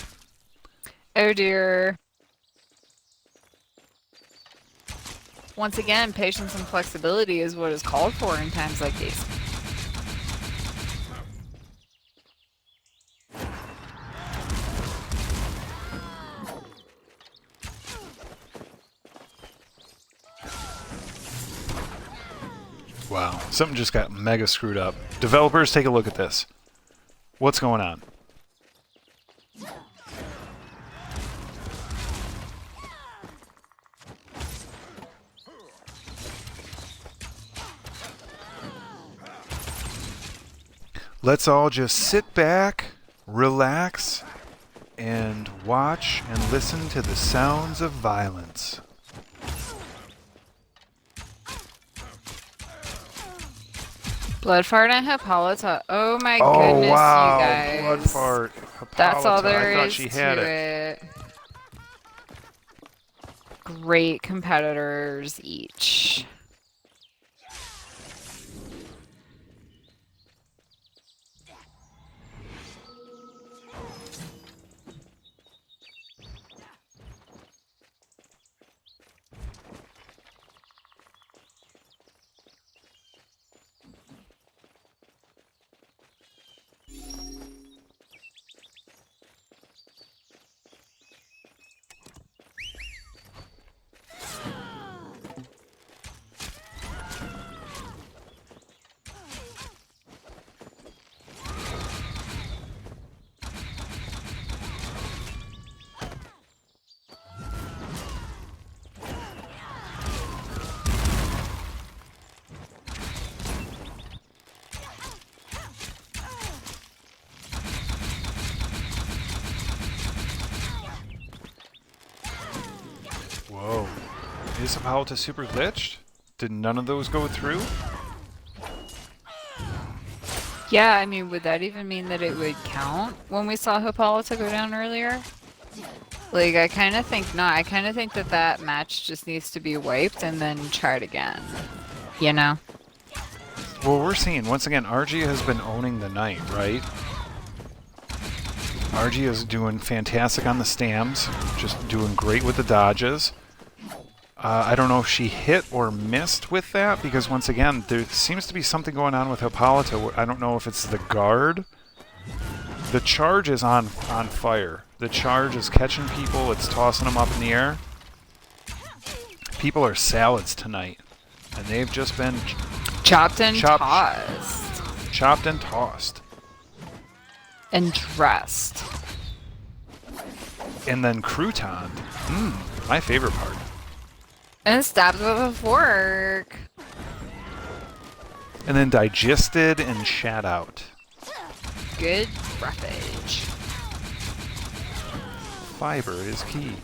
Oh dear. Once again, patience and flexibility is what is called for in times like these. Wow, something just got mega screwed up. Developers, take a look at this. What's going on? Let's all just sit back, relax, and watch and listen to the sounds of violence. Bloodfart and Hippolyta. Oh my Oh goodness, wow, you guys. blood fart. That's all Hippolyta, there I thought is she to had it. it. Great competitors each. Whoa. Is Hippolyta super glitched? Did none of those go through? Yeah, I mean, would that even mean that it would count when we saw Hippolyta go down earlier? Like, I kind of think not. I kind of think that that match just needs to be wiped and then tried again. You know? Well, we're seeing, once again, RG has been owning the night, right? RG is doing fantastic on the stams, just doing great with the dodges. I don't know if she hit or missed with that, because once again, there seems to be something going on with Hippolyta. I don't know if it's the guard. The charge is on fire. The charge is catching people, it's tossing them up in the air. People are salads tonight, and they've just been Chopped and tossed. Chopped and tossed. And dressed. And then croutoned. My favorite part. And stabbed with a fork. And then digested and shat out. Good roughage. Fiber is key.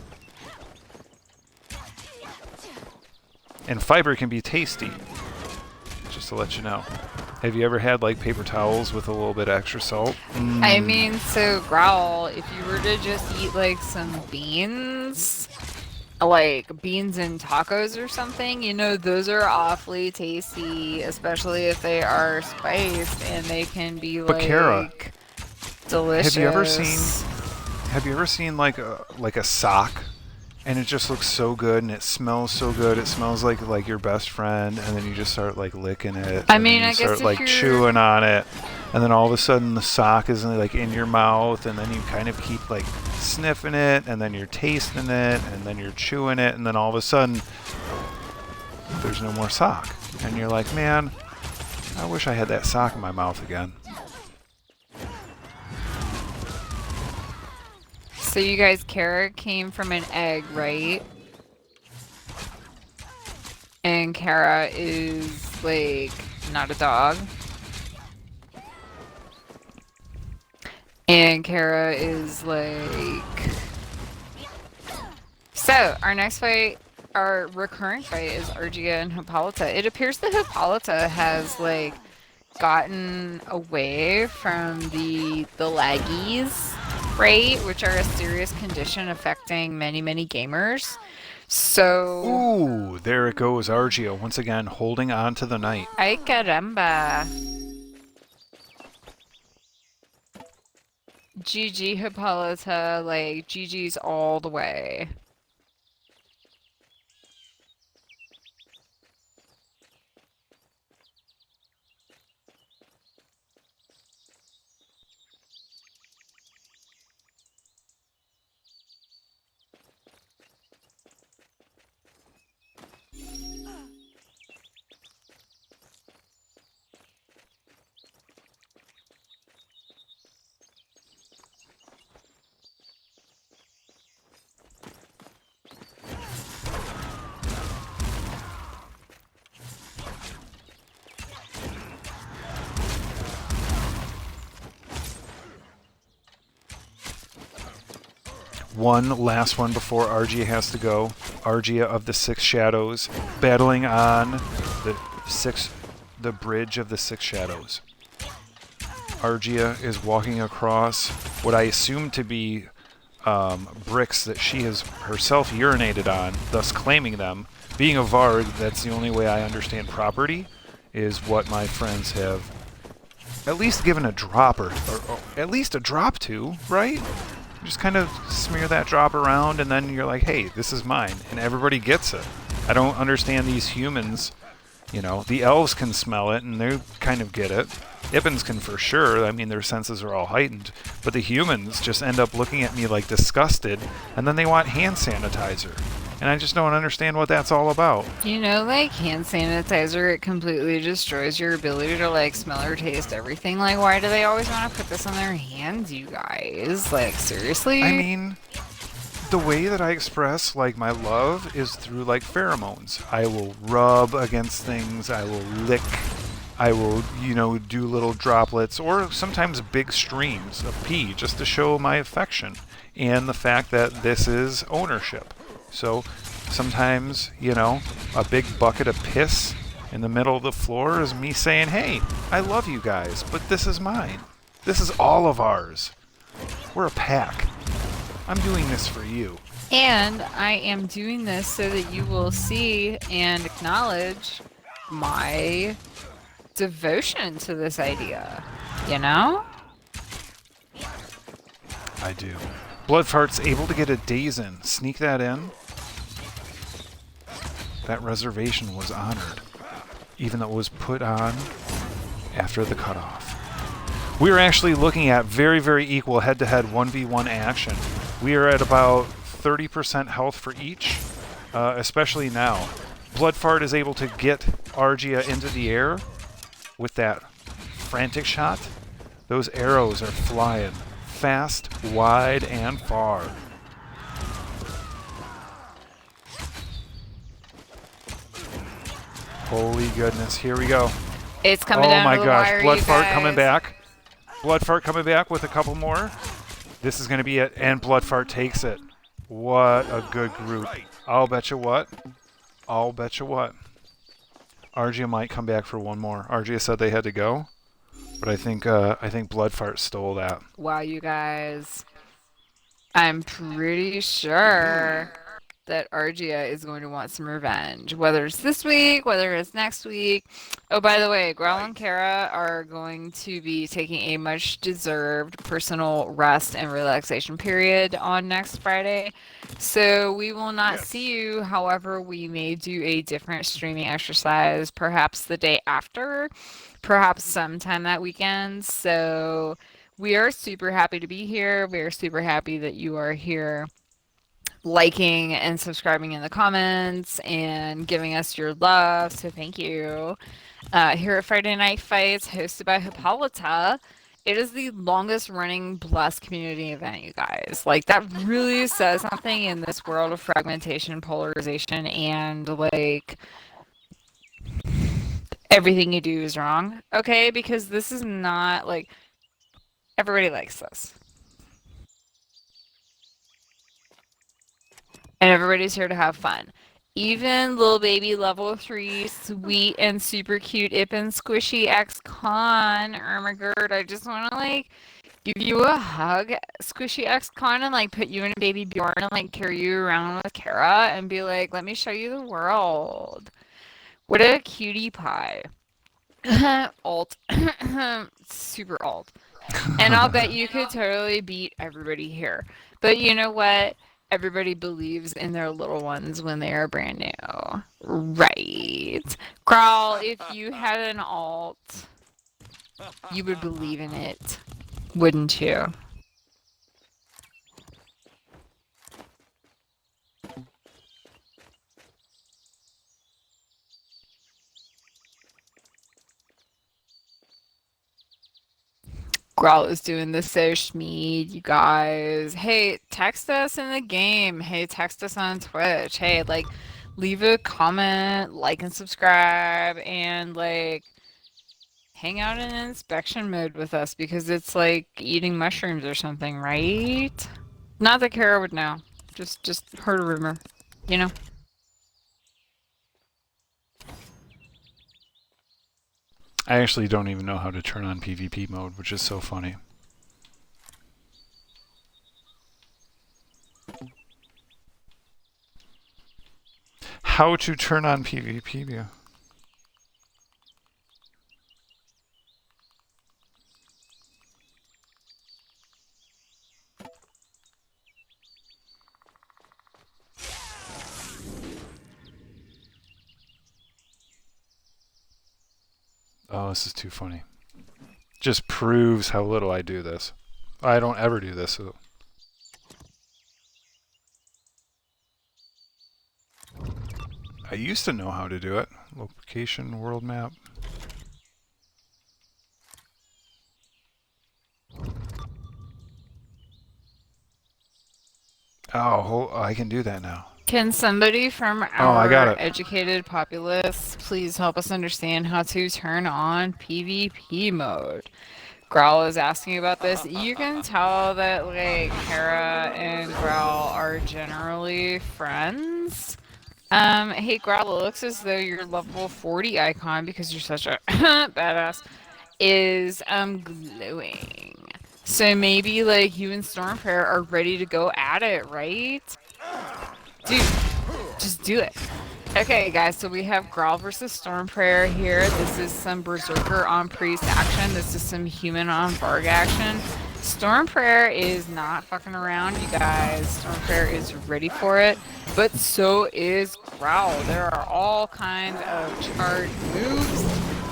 And fiber can be tasty. Just to let you know. Have you ever had like paper towels with a little bit of extra salt? I mean, so Growl, if you were to just eat like some beans, like beans and tacos or something, you know, those are awfully tasty, especially if they are spiced and they can be But like Kara, delicious. Have you ever seen like a sock? And it just looks so good, and it smells so good. It smells like your best friend, and then you just start like licking it. I mean, and I you guess start if like you're... chewing on it, and then all of a sudden the sock is like in your mouth, and then you kind of keep like sniffing it, and then you're tasting it, and then you're chewing it, and then all of a sudden there's no more sock, and you're like, man, I wish I had that sock in my mouth again. So you guys, Kara came from an egg, right? And Kara is like not a dog. And Kara is like... So, our next fight, our recurring fight is Argia and Hippolyta. It appears that Hippolyta has like gotten away from the laggies, right? Which are a serious condition affecting many, many gamers. So... Ooh, there it goes, Argio, once again holding on to the night. Ay caramba. GG Hippolyta, like GG's all the way. One last one before Argia has to go. Argia of the Six Shadows, battling on the bridge of the Six Shadows. Argia is walking across what I assume to be bricks that she has herself urinated on, thus claiming them. Being a Vard, that's the only way I understand property, is what my friends have at least given a drop or at least a drop to, right? You just kind of smear that drop around and then you're like, hey, this is mine, and everybody gets it. I don't understand these humans. You know, the elves can smell it and they kind of get it. Ippins can for sure, I mean their senses are all heightened, but the humans just end up looking at me like disgusted, and then they want hand sanitizer. And I just don't understand what that's all about. You know, like hand sanitizer, it completely destroys your ability to like smell or taste everything. Like, why do they always want to put this on their hands, you guys? Like, seriously? I mean, the way that I express like my love is through like pheromones. I will rub against things, I will lick, I will, you know, do little droplets or sometimes big streams of pee just to show my affection and the fact that this is ownership. So sometimes, you know, a big bucket of piss in the middle of the floor is me saying, hey, I love you guys, but this is mine. This is all of ours. We're a pack. I'm doing this for you. And I am doing this so that you will see and acknowledge my devotion to this idea, you know? I do. Bloodfart's able to get a daze in. Sneak that in. That reservation was honored, even though it was put on after the cutoff. We are actually looking at very, very equal head-to-head 1v1 action. We are at about 30% health for each, especially now. Bloodfart is able to get Argia into the air with that frantic shot. Those arrows are flying fast, wide, and far. Holy goodness, here we go. It's coming down to the wire, Oh my gosh, Bloodfart you guys. coming back. Bloodfart coming back with a couple more. This is going to be it, and Bloodfart takes it. What a good group. I'll bet you what. I'll bet you what. Argia might come back for one more. Argia said they had to go, but I think Bloodfart stole that. Wow, you guys. I'm pretty sure that Argia is going to want some revenge. Whether it's this week, whether it's next week. Oh, by the way, Growl and Kara are going to be taking a much-deserved personal rest and relaxation period on next Friday. So we will not see you. However, we may do a different streaming exercise, perhaps the day after, perhaps sometime that weekend. So we are super happy to be here. We are super happy that you are here liking and subscribing in the comments and giving us your love. So thank you. Here at Friday Night Fights, hosted by Hippolyta. It is the longest running Blessed community event, you guys. Like, that really says something in this world of fragmentation, polarization, and like everything you do is wrong. Okay, because this is not like everybody likes this. And everybody's here to have fun. Even little baby level 3, sweet and super cute Ip and Squishy X-Con. Ermagerd, I just want to like give you a hug, Squishy X-Con, and like put you in a baby Bjorn and like carry you around with Kara and be like, let me show you the world. What a cutie pie. Alt. Super alt. And I'll bet you could totally beat everybody here. But you know what? Everybody believes in their little ones when they are brand new. Right. Crawl, if you had an alt, you would believe in it, wouldn't you? Growl is doing the so schmeed, you guys. Hey, text us in the game. Hey, text us on Twitch. Hey, like, leave a comment, like and subscribe, and like, hang out in inspection mode with us because it's like eating mushrooms or something, right? Not that Kara would know. Just heard a rumor. You know? I actually don't even know how to turn on PvP mode, which is so funny. How to turn on PvP view? Oh, this is too funny. Just proves how little I do this. I don't ever do this. So. I used to know how to do it. Location, world map. Oh, I can do that now. Can somebody from Oh, I got our it. educated populace please help us understand how to turn on PvP mode? Growl is asking about this. You can tell that like Hera and Growl are generally friends. Hey Growl, it looks as though your level 40 icon, because you're such a badass, is glowing. So maybe like you and Stormfire are ready to go at it, right? Dude, just do it. Okay, guys, so we have Growl versus Stormprayer here. This is some Berserker on Priest action. This is some Human on Varg action. Stormprayer is not fucking around, you guys. Stormprayer is ready for it, but so is Growl. There are all kinds of charged moves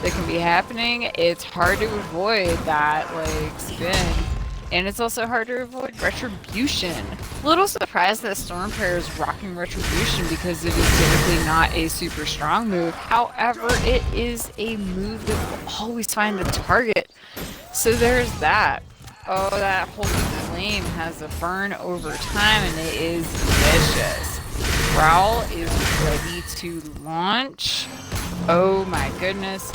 that can be happening. It's hard to avoid that, like, spin. And it's also hard to avoid Retribution. A little surprised that Stormprayer is rocking Retribution because it is typically not a super strong move. However, it is a move that will always find the target. So there's that. Oh, that Holy Flame has a burn over time and it is vicious. Growl is ready to launch. Oh my goodness.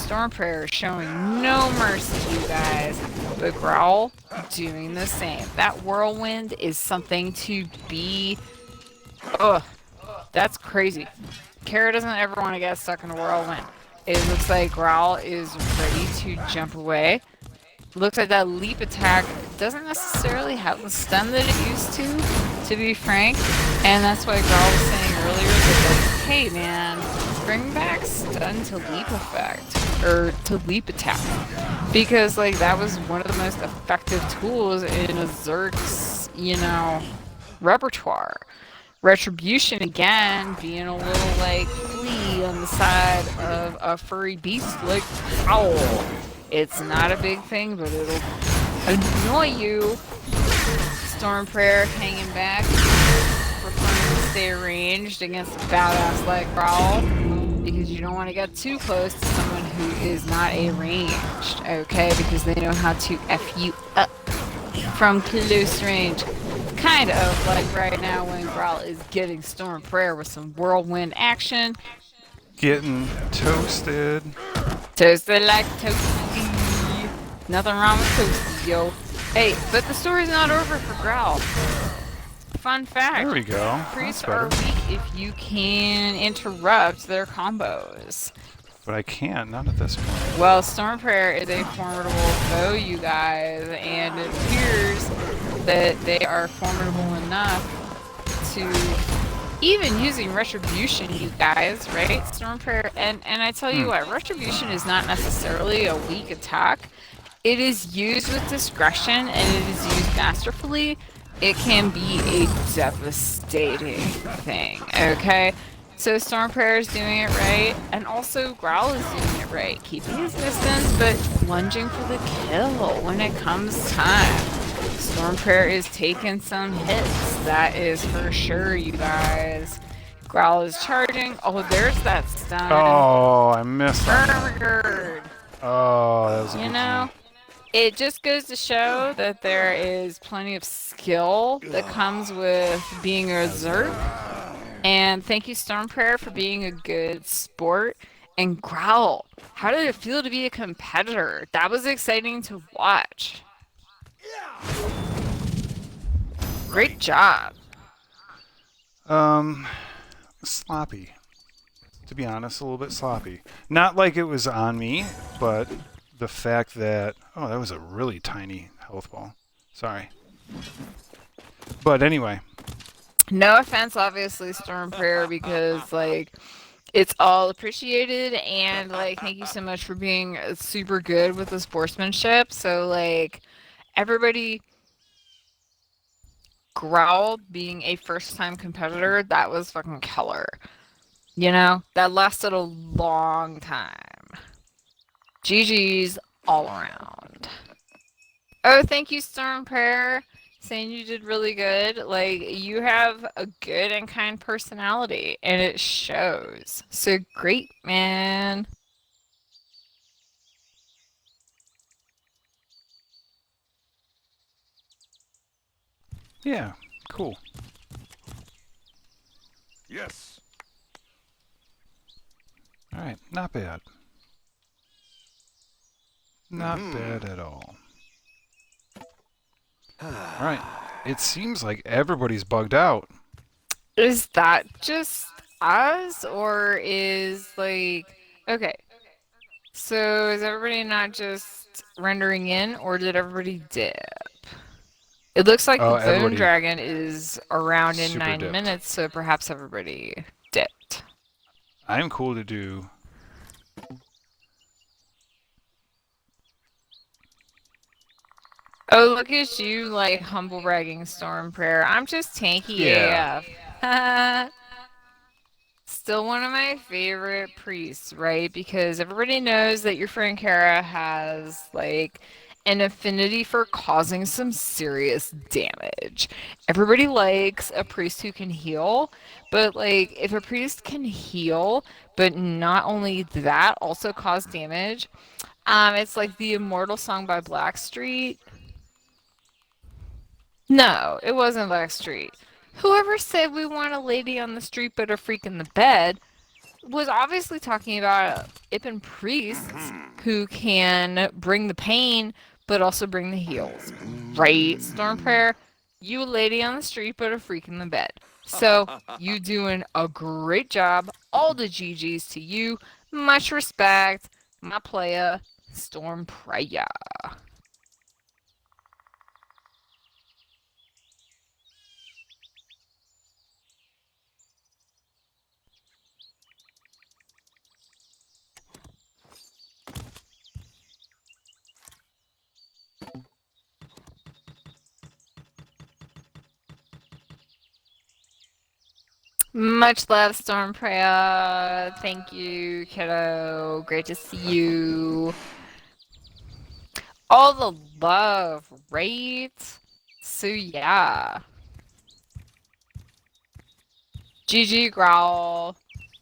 Stormprayer showing no mercy, you guys. But Growl doing the same. That whirlwind is something to be... Ugh. That's crazy. Kara doesn't ever want to get stuck in a whirlwind. It looks like Growl is ready to jump away. Looks like that leap attack doesn't necessarily have the stun that it used to be frank. And that's why Growl was saying earlier that, like, hey man, bring back stun to leap effect, or to leap attack. Because, like, that was one of the most effective tools in a Zerg's, you know, repertoire. Retribution, again, being a little, like, flea on the side of a furry beast like Owl. It's not a big thing, but it'll annoy you. Stormprayer hanging back, preferring to stay ranged against a badass like Growl, because you don't want to get too close to someone who is not a ranged, okay? Because they know how to F you up from close range. Kind of like right now when Growl is getting Stormprayer with some whirlwind action. Getting toasted. Toasted like toasty. Nothing wrong with toasty, yo. Hey, but the story's not over for Growl. Fun fact. There we go. Priests That's are better. weak if you can interrupt their combos. But I can't, not at this point. Well, Stormprayer is a formidable foe, you guys, and it appears that they are formidable enough to... Even using Retribution, you guys, right? Stormprayer, and I tell you what, Retribution is not necessarily a weak attack. It is used with discretion, and it is used masterfully. It can be a devastating thing, okay? So Stormprayer is doing it right, and also Growl is doing it right. Keeping his distance, but lunging for the kill when it comes time. Stormprayer is taking some hits, that is for sure, you guys. Growl is charging. Oh, there's that stun. Oh, I missed that. Burgard. Oh, that was a You good know, it just goes to show that there is plenty of skill that comes with being a Zerg. And thank you, Stormprayer, for being a good sport. And Growl, how did it feel to be a competitor? That was exciting to watch. Great job. Um, sloppy. To be honest, a little bit sloppy. Not like it was on me, but the fact that... Oh, that was a really tiny health ball. Sorry. But anyway. No offense, obviously, Storm Prayer, because like it's all appreciated, and like thank you so much for being super good with the sportsmanship. So like everybody growled being a first time competitor, that was fucking killer. You know? That lasted a long time. GG's all around. Oh, thank you, Storm Prayer. Saying you did really good. Like, you have a good and kind personality, and it shows. So great, man. Yeah, cool. Yes. Alright, not bad. Not bad at all. Alright, it seems like everybody's bugged out. Is that just us, or is like, okay, so is everybody not just rendering in, or did everybody dip? It looks like the Oh, Bone everybody Dragon is around in super 9 dipped. minutes, so perhaps everybody dipped. I'm cool to do... Oh, look at you, like, humble bragging Storm Prayer. I'm just tanky Yeah. AF. Still one of my favorite priests, right? Because everybody knows that your friend Kara has, like, an affinity for causing some serious damage. Everybody likes a priest who can heal, but, like, if a priest can heal, but not only that, also cause damage, it's like the Immortal song by Blackstreet. No, it wasn't Blackstreet. Whoever said we want a lady on the street but a freak in the bed was obviously talking about Ippen priests who can bring the pain but also bring the heals. Right, Storm Prayer? You a lady on the street but a freak in the bed. So, you doing a great job. All the GGs to you. Much respect. My playa, Storm Prayer. Much love, Storm Prayer. Thank you, kiddo. Great to see you. All the love, right? So yeah. GG Growl.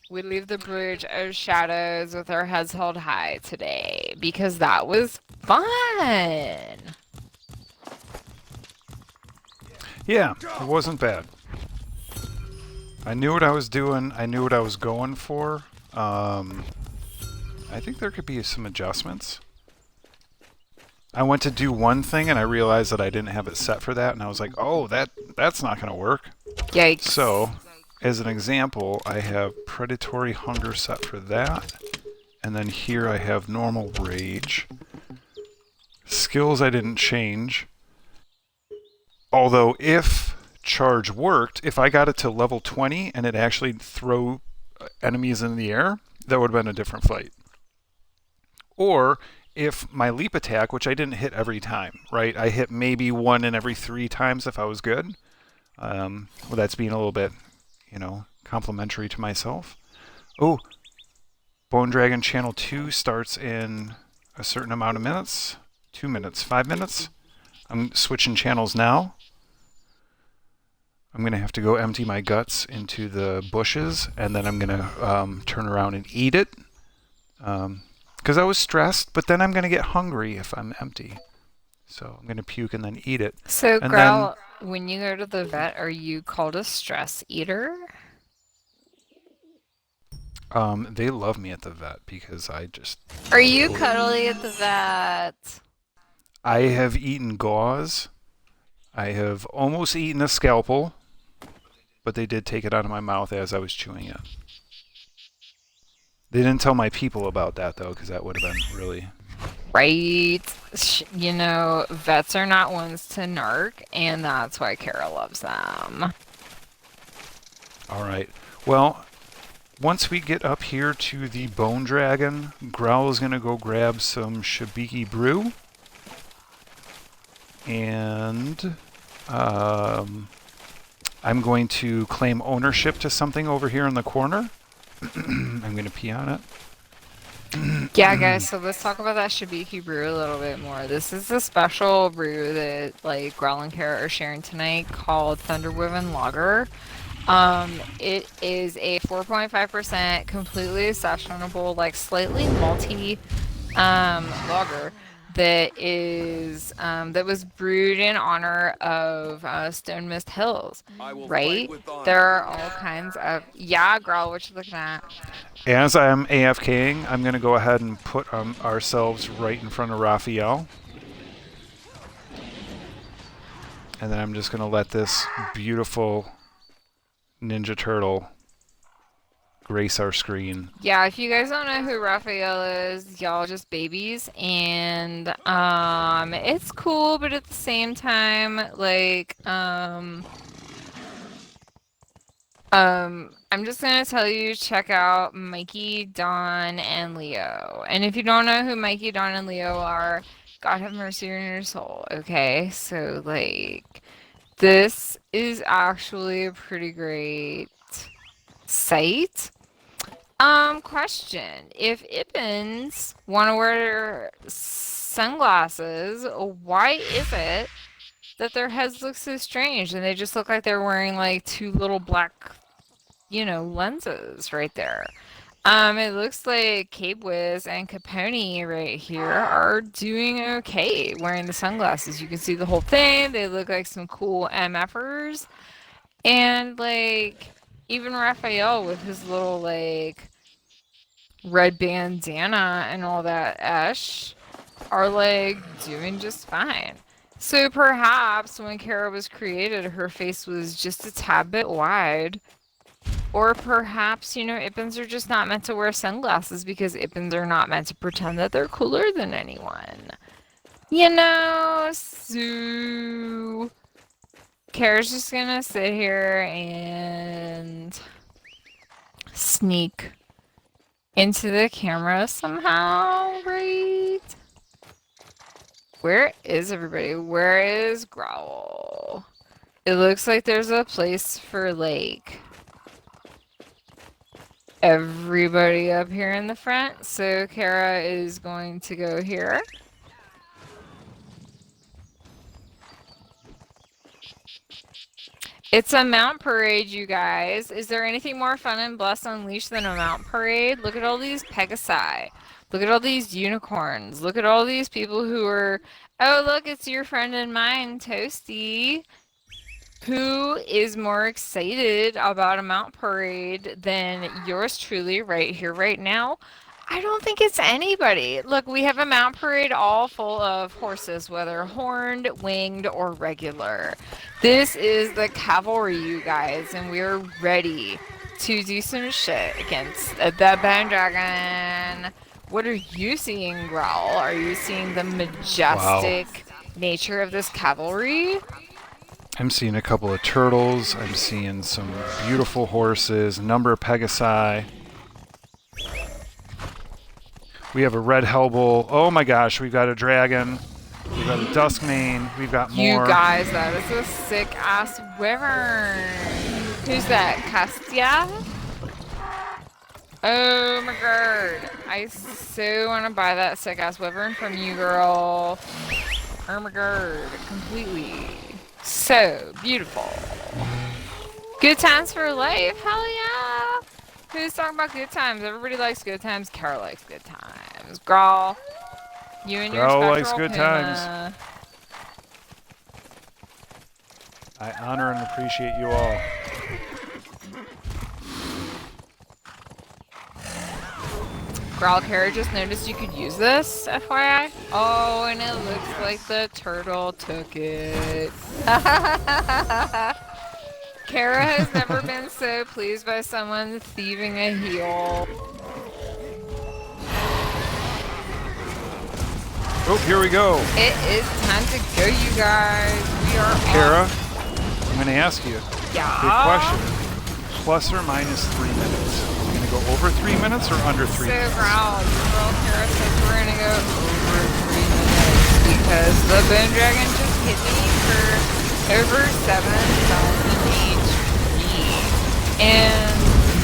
We leave the bridge of shadows with our heads held high today because that was fun. Yeah, it wasn't bad. I knew what I was doing. I knew what I was going for. I think there could be some adjustments. I went to do one thing and I realized that I didn't have it set for that, and I was like, oh, that's not going to work. Yikes. So, as an example, I have Predatory Hunger set for that. And then here I have Normal Rage. Skills I didn't change. Although if Charge worked, if I got it to level 20 and it actually threw enemies in the air, that would have been a different fight. Or if my leap attack, which I didn't hit every time, right? I hit maybe 1 in every 3 times if I was good. Well, that's being a little bit, complimentary to myself. Oh, Bone Dragon Channel 2 starts in a certain amount of minutes. 2 minutes, 5 minutes. I'm switching channels now. I'm going to have to go empty my guts into the bushes, and then I'm going to turn around and eat it. Because I was stressed, but then I'm going to get hungry if I'm empty. So I'm going to puke and then eat it. So, And Growl, when you go to the vet, are you called a stress eater? They love me at the vet because I just... Are you cuddly at the vet? I have eaten gauze I have almost eaten a scalpel, but they did take it out of my mouth as I was chewing it. They didn't tell my people about that, though, because that would have been really... Right? You know, vets are not ones to narc, and that's why Kara loves them. All right. Well, once we get up here to the Bone Dragon, Growl is going to go grab some Shibiki Brew. And I'm going to claim ownership to something over here in the corner. I'm going to pee on it. Yeah, guys, so let's talk about that Shibiki brew a little bit more. This is a special brew that, like, Growl and Kara are sharing tonight called Thunderwoven Lager. It is a 4.5% completely sessionable, like, slightly malty, lager that is, that was brewed in honor of, Stone Mist Hills, right? There are all kinds of... Yeah, Growl, what you looking at? As I'm AFKing, I'm going to go ahead and put ourselves right in front of Raphael. And then I'm just going to let this beautiful Ninja Turtle grace our screen. Yeah, if you guys don't know who Raphael is, y'all just babies. And it's cool, but at the same time, like, I'm just gonna tell you, check out Mikey, Don, and Leo. And if you don't know who Mikey, Don, and Leo are, God have mercy on your soul, okay? So, like, this is actually a pretty great site. Question. If Ippins want to wear sunglasses, why is it that their heads look so strange and they just look like they're wearing, like, two little black, you know, lenses right there? It looks like Cape Wiz and Capone right here are doing okay wearing the sunglasses. You can see the whole thing. They look like some cool MFers. And, like, even Raphael with his little, like, red bandana and all that esh are, like, doing just fine. So perhaps when Kara was created, her face was just a tad bit wide. Or perhaps, you know, Ippins are just not meant to wear sunglasses because Ippins are not meant to pretend that they're cooler than anyone. You know, so Kara's just gonna sit here and sneak into the camera somehow, right? Where is everybody? Where is Growl? It looks like there's a place for, like, everybody up here in the front. So Kara is going to go here. It's a mount parade, you guys. Is there anything more fun and Bless Unleashed than a mount parade? Look at all these Pegasi. Look at all these unicorns. Look at all these people who are... Oh, look, it's your friend and mine, Toasty. Who is more excited about a mount parade than yours truly right here, right now? I don't think it's anybody. Look, we have a mount parade all full of horses, whether horned, winged, or regular. This is the cavalry, you guys, and we're ready to do some shit against the Bone Dragon. What are you seeing, Growl? Are you seeing the majestic nature of this cavalry? I'm seeing a couple of turtles. I'm seeing some beautiful horses, a number of Pegasi. We have a red Hellbull. Oh my gosh, we've got a dragon. We've got a Duskmane. We've got more. You guys, that is a sick-ass wyvern. Who's that? Castia? Oh my god. I so want to buy that sick-ass wyvern from you, girl. Oh my god. Completely. So beautiful. Good times for life. Hell yeah. Who's talking about good times? Everybody likes good times. Kara likes good times. Grawl, you and your Grawl spectral likes good Puma. times. I honor and appreciate you all. Growl Kara just noticed you could use this, FYI. Oh, and it looks like the turtle took it. Kara has never been so pleased by someone thieving a heal. Oh, here we go. It is time to go, you guys. We are Kara, off. I'm going to ask you a Yeah. big question. Plus or minus 3 minutes? Are we going to go over 3 minutes or under 3 minutes? So, Growl, your girl Kara says we're going to go over 3 minutes because the Bone Dragon just hit me for over 7,000 HP. And,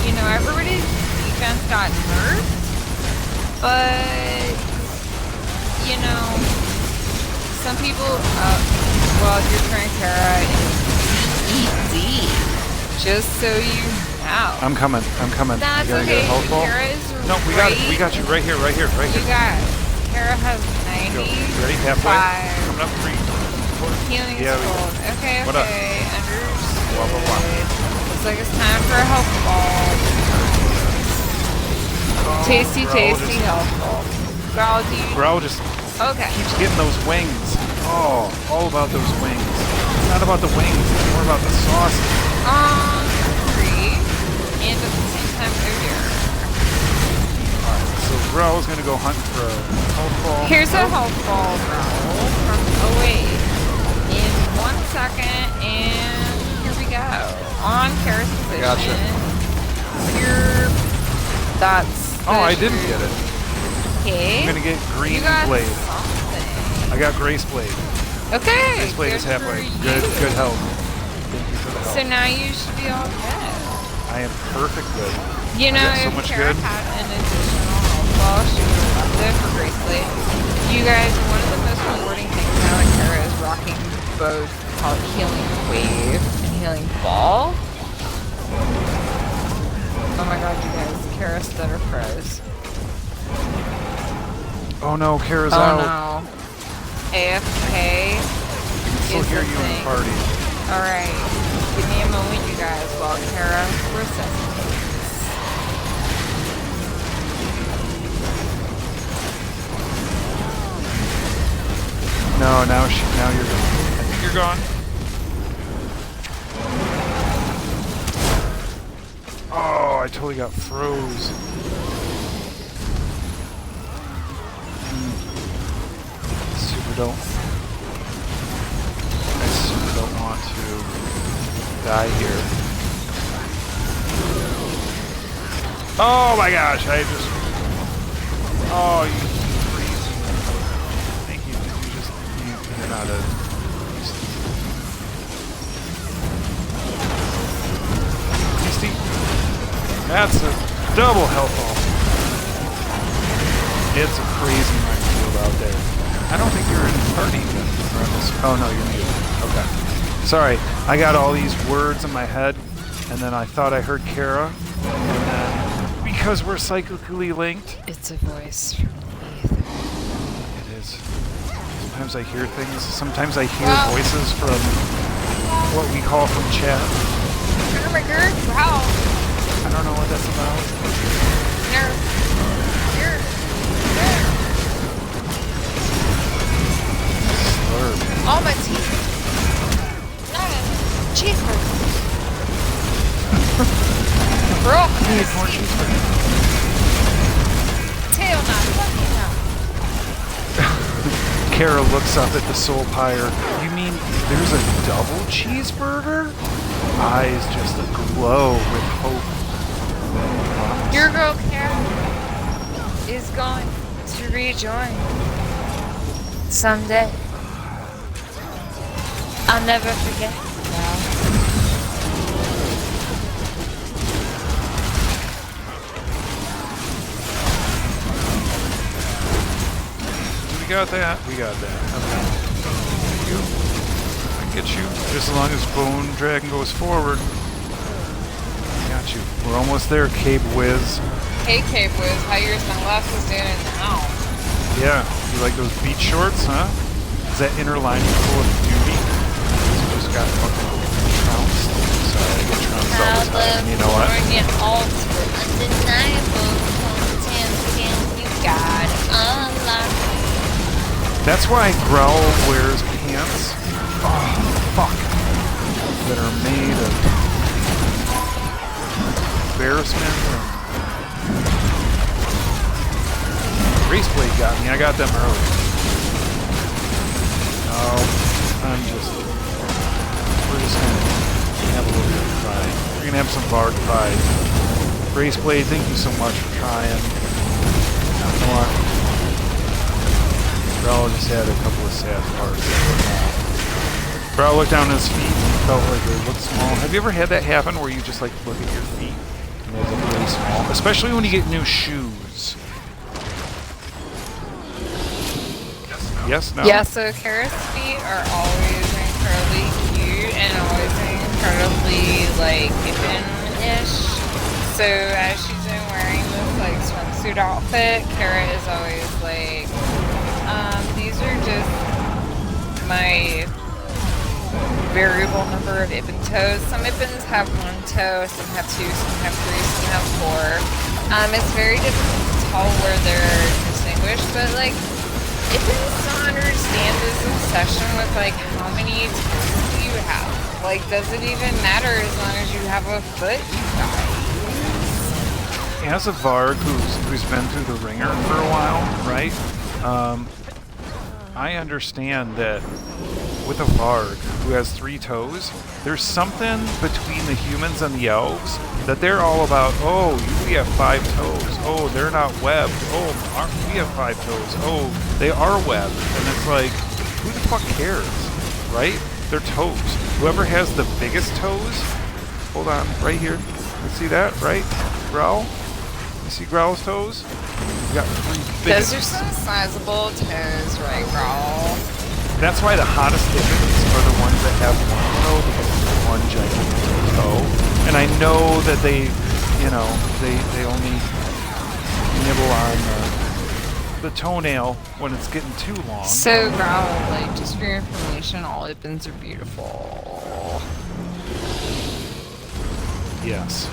you know, everybody's defense got nerfed, but, you know, some people, well, your current Kara is ED, just so you know. I'm coming. That's you gotta okay. get a health ball? Kara is No, we got you right here. You guys, Kara has 90. Go. Ready? Halfway? Coming up 3, 4. Healing Yeah, is cold. Okay. What up? Understood. Blah, blah, blah. Looks like it's time for a health ball. Tasty health ball. Growl, do you... Growl just Okay. keeps getting those wings. Oh, all about those wings. It's not about the wings. It's more about the sauce. Three. And at the same time, oh dear. Alright, so Growl's gonna go hunting for a health ball. Here's a health ball, Growl. Oh wait. In 1 second, and here we go. On Kara's position. Gotcha. Here. That's. Oh, I didn't get it. Okay. I'm gonna get green You got blade. something. I got Grace Blade. Okay. Grace Blade is good halfway. for Good you. help. Thank you for the help. So now you should be all good. I am perfectly. You know, got so if much Kara good. had an additional health ball, she would have left it for Grace Blade. You guys, one of the most rewarding things now that Kara is rocking both called Healing Wave and Healing Ball. Oh my god, you guys, Kara stutter froze. Oh no, Kara's Oh out. no. AFK I can still is hear the you in thing. the party. Alright, give me a moment, you guys, while Kara resuscitates. No, now you're gone. I think you're gone. Oh, I totally got froze. I super don't want to die here. Oh my gosh, I just... Oh, you freeze. Thank you. You're not a... Beastie. That's a double health ball. It's a crazy minefield out there. I don't think you're in the party yet. Oh no, you're muted. Okay. Sorry, I got all these words in my head, and then I thought I heard Kara, and then because we're cyclically linked, It's a voice from the ether. it is. Sometimes I hear things. Sometimes I hear Wow. voices from what we call from chat. Oh my god, wow. I don't know what that's about. Slurp. All my teeth. Cheeseburger. Bro, Need more cheeseburger. tail knot. Fuck Kara looks up at the soul pyre. You mean there's a double cheeseburger? Eyes just aglow with hope. Your girl Kara is going to rejoin someday. I'll never forget. We got that. We got that. Okay. You. I get you. Just as long as Bone Dragon goes forward. I got you. We're almost there, Cape Wiz. Hey, Cape Wiz, how your sunglasses doing now? Yeah. You like those beach shorts, huh? Is that inner lining full of duty? You just got fucking trounced. Sorry, I get trounced all the time. You know what? California Alps were undeniable. Hometown, That's why Growl wears pants. Oh, fuck. That are made of embarrassment. Raceblade got me. I got them early. Oh, we're just gonna have a little bit of pride. We're gonna have some Varg pride. Raceblade, thank you so much for trying. You know what? Growl just had a couple of sad parts. Growl looked down at his feet and felt like they looked small. Have you ever had that happen where you just like look at your feet and they look really small? Especially when you get new shoes. Yes, no? Yeah, so Kara's feet are always incredibly cute and always incredibly, like, given-ish. So as she's been wearing this, like, swimsuit outfit, Kara is always like, these are just my variable number of Ibn toes. Some Ibns have one toe, some have two, some have three, some have four. It's very difficult to tell where they're distinguished, but, like, Ibns don't understand this obsession with, like, how many toes do you have? Like, does it even matter as long as you have a foot, you guys? As a Varg who's been through the ringer for a while, right? I understand that with a Varg who has 3 toes, there's something between the humans and the elves that they're all about, oh, we have 5 toes. Oh, they're not webbed. Oh, we have 5 toes. Oh, they are webbed. And it's like, who the fuck cares, right? They're toes. Whoever has the biggest toes, hold on, right here. You see that, right? Growl? You see Growl's toes? He's got 3 biggest. Those are some sizable toes, right, Growl? That's why the hottest Ibns are the ones that have one toe, because it's one gigantic toe. And I know that they, you know, they only nibble on the toenail when it's getting too long. So, Growl, like, just for your information, all Ibns are beautiful. Yes.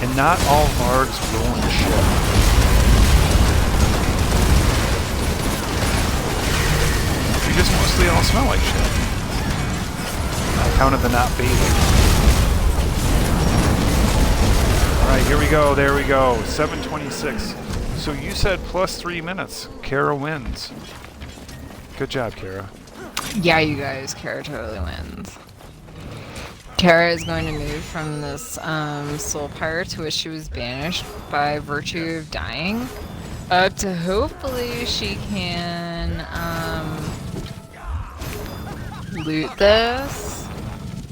And not all Vargs roll in shit. They just mostly all smell like shit. I counted the not bathing. Alright, here we go, there we go. 7:26. So you said plus 3 minutes. Kara wins. Good job, Kara. Yeah, you guys, Kara totally wins. Kara is going to move from this soul pyre to which she was banished by virtue of dying, up to hopefully she can loot this.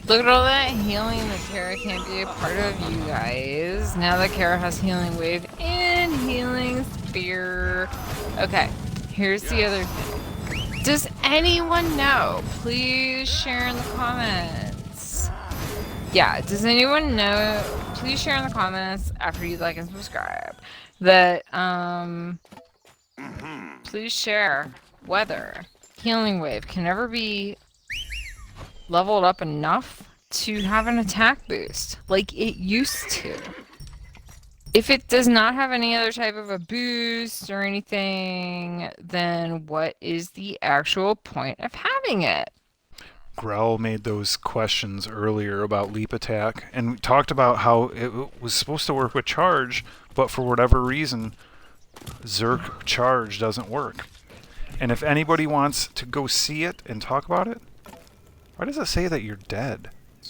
Look at all that healing that Kara can't be a part of, you guys. Now that Kara has healing wave and healing spear. Okay, here's the other thing. Does anyone know? Please share in the comments. Yeah, does anyone know? Please share in the comments after you like and subscribe that please share whether healing wave can ever be leveled up enough to have an attack boost like it used to. If it does not have any other type of a boost or anything, then what is the actual point of having it? Growl made those questions earlier about leap attack, and we talked about how it was supposed to work with charge, but for whatever reason, Zerk charge doesn't work. And if anybody wants to go see it and talk about it, why does it say that you're dead?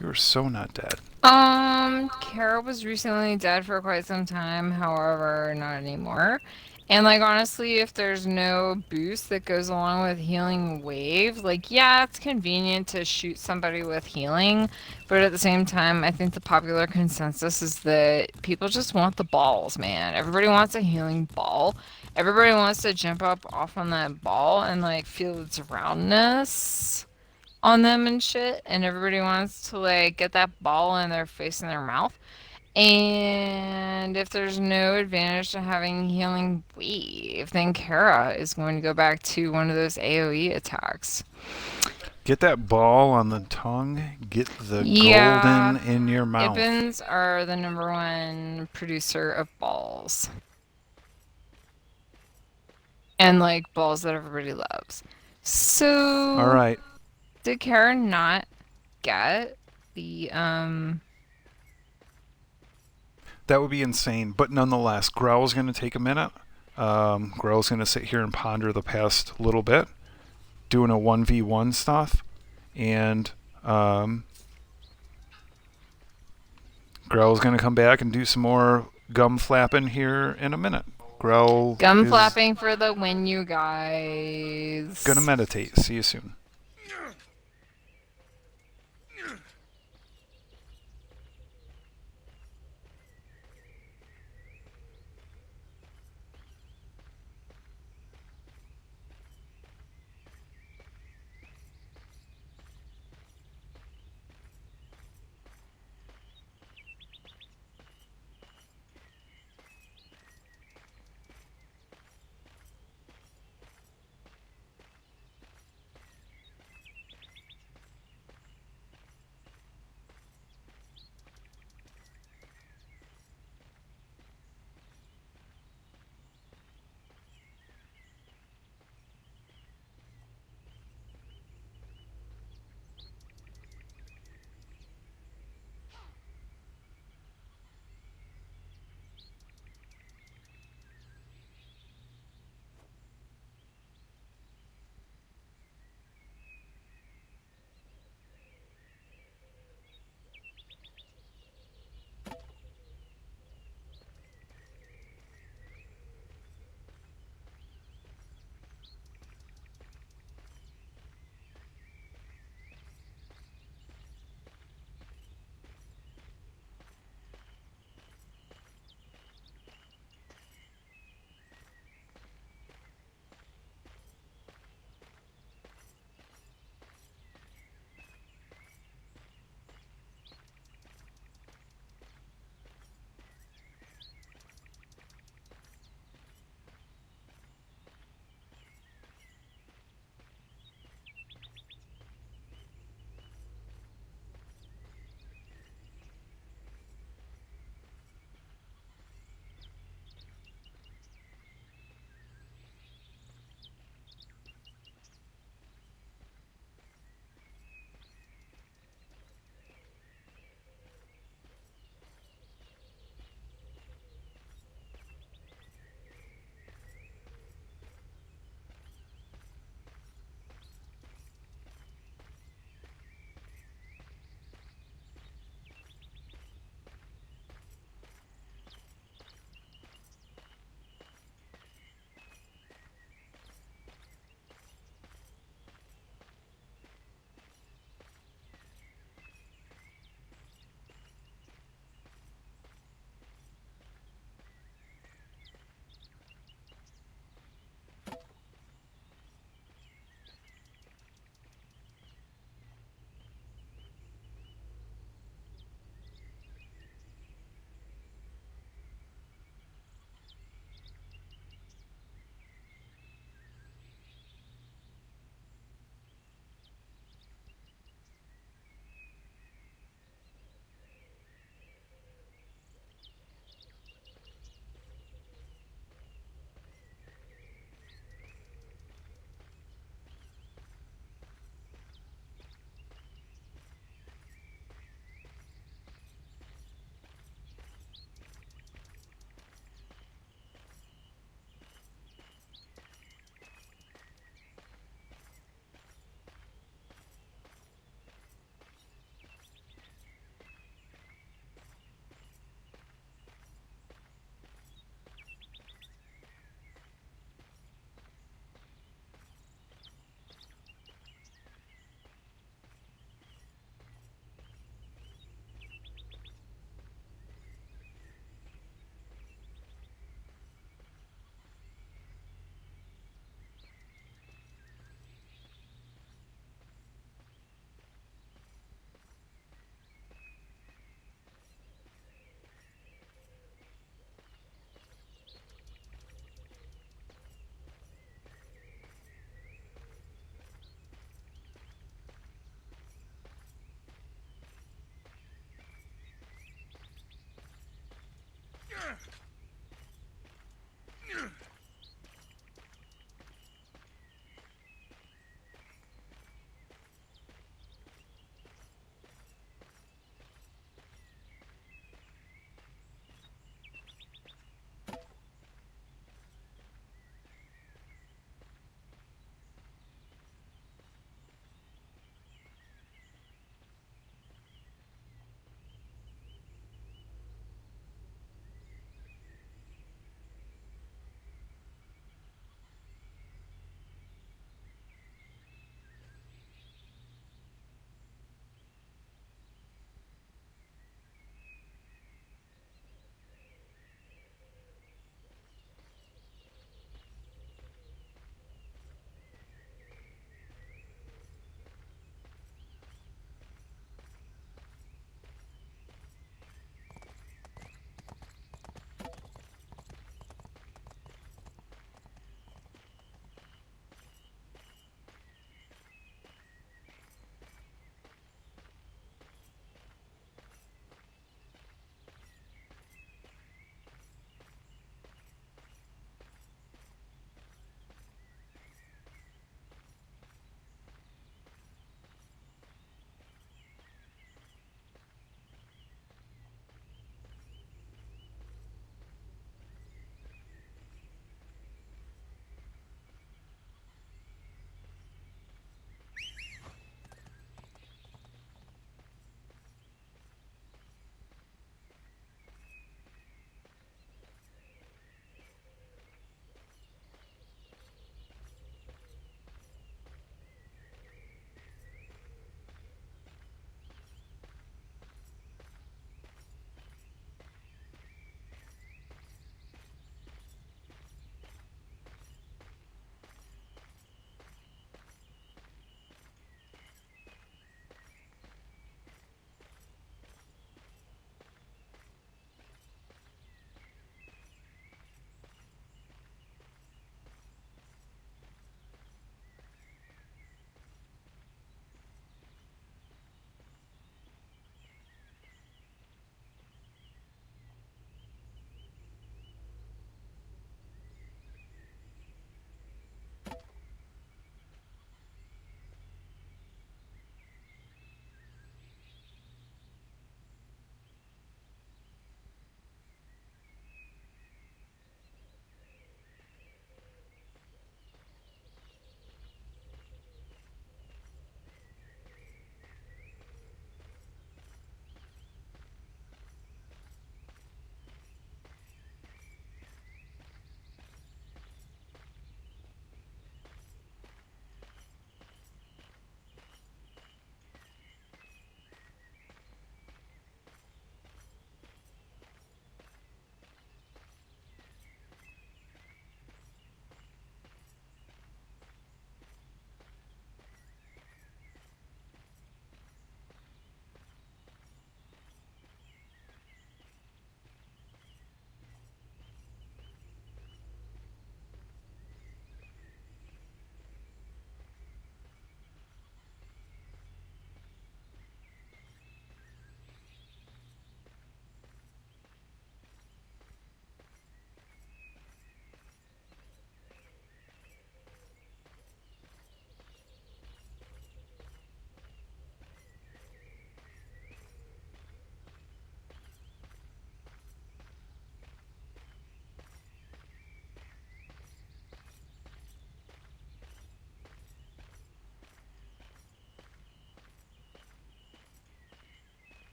You're so not dead. Kara was recently dead for quite some time, however, not anymore. And, like, honestly, if there's no boost that goes along with healing wave, like, yeah, it's convenient to shoot somebody with healing, but at the same time, I think the popular consensus is that people just want the balls, man. Everybody wants a healing ball. Everybody wants to jump up off on that ball and, like, feel its roundness on them and shit, and everybody wants to, like, get that ball in their face and their mouth. And if there's no advantage to having healing wave, then Kara is going to go back to one of those AoE attacks. Get that ball on the tongue, get the golden in your mouth. Ibns are the #1 producer of balls. And like balls that everybody loves. All So right. did Karen not get the That would be insane, but nonetheless, Growl's going to take a minute. Growl's going to sit here and ponder the past little bit, doing a 1v1 stuff, and Growl's going to come back and do some more gum flapping here in a minute. Growl gum is flapping for the win, you going to guys? meditate. See you soon.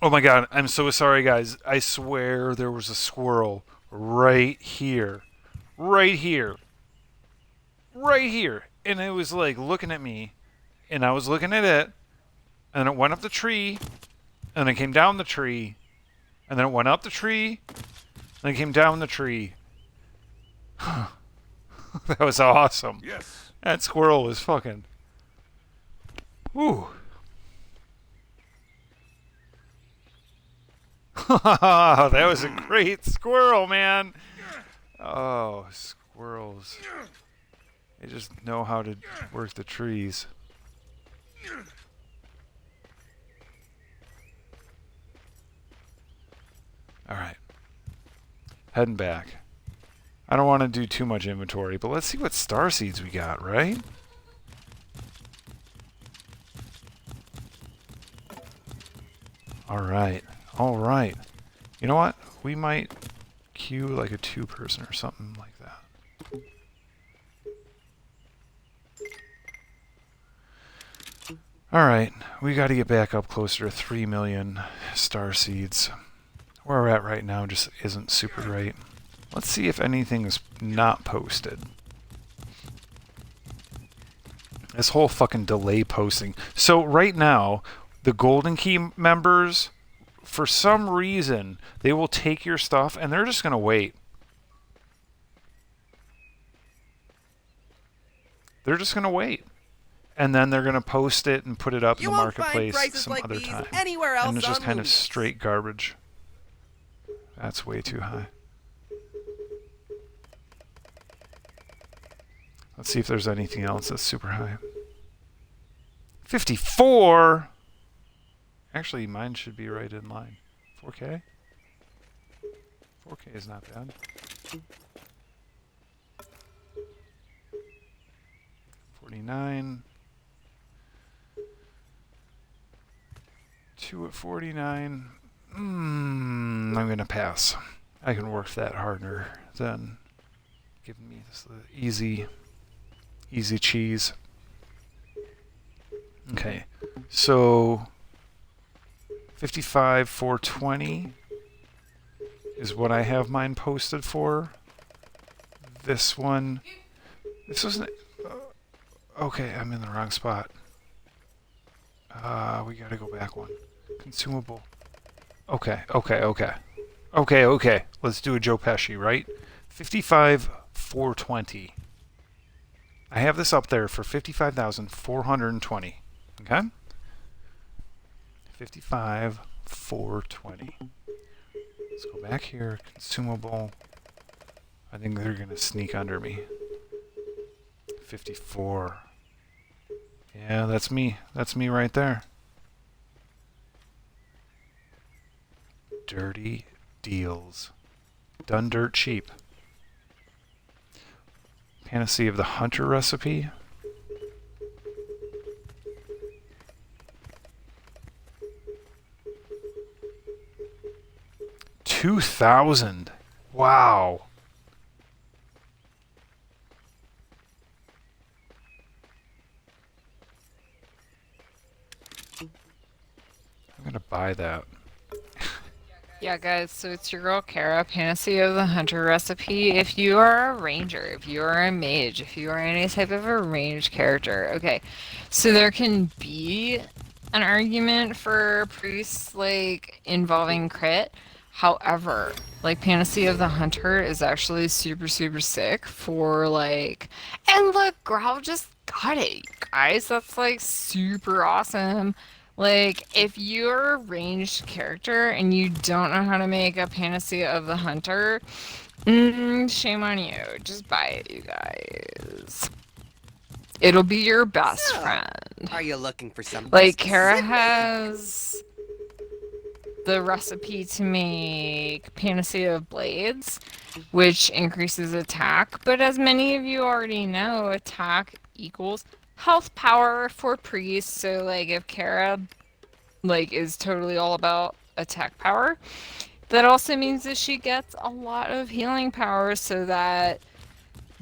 Oh my god, I'm so sorry, guys. I swear there was a squirrel right here. Right here. Right here. And it was like looking at me, and I was looking at it, and it went up the tree, and it came down the tree, and then it went up the tree, and it came down the tree. That was awesome. Yes. That squirrel was fucking. Whew. That was a great squirrel, man. Oh, squirrels. They just know how to work the trees. Alright. Heading back. I don't want to do too much inventory, but let's see what star seeds we got, right? Alright. Alright. You know what? We might queue like a 2-person or something like that. Alright. We got to get back up closer to 3 million star seeds. Where we're at right now just isn't super great. Let's see if anything is not posted. This whole fucking delay posting. So right now, the Golden Key members, for some reason, they will take your stuff and they're just going to wait. They're just going to wait. And then they're going to post it and put it up in the marketplace some other time. Anywhere else And it's just on kind of Loonies. straight garbage. That's way too high. Let's see if there's anything else that's super high. 54? Actually, mine should be right in line. 4K? 4K is not bad. 49. 2 at 49. I'm going to pass. I can work that harder than giving me this easy cheese. Okay, so 55 420 is what I have mine posted for. This one, this wasn't. Okay, I'm in the wrong spot. We gotta go back one. Consumable. Okay. Let's do a Joe Pesci, right? 55 420. I have this up there for 55,420. Okay? 55 420. Let's go back here. Consumable. I think they're going to sneak under me. 54. Yeah, that's me. That's me right there. Dirty deals. Done dirt cheap. Panacea of the Hunter recipe. $2,000. Wow. I'm gonna buy that. Yeah, guys, so it's your girl Kara, Panacea of the Hunter recipe. If you are a ranger, if you are a mage, if you are any type of a ranged character, okay, so there can be an argument for priests, like, involving crit. However, like, Panacea of the Hunter is actually super, super sick for, like, and look, Growl just got it, you guys. That's, like, super awesome. Like, if you're a ranged character and you don't know how to make a Panacea of the Hunter, shame on you. Just buy it, you guys. It'll be your best friend. Are you looking for something Like, Kara specific? has the recipe to make Panacea of Blades, which increases attack, but as many of you already know, attack equals health power for priests. So, like, if Kara, like, is totally all about attack power, that also means that she gets a lot of healing power so that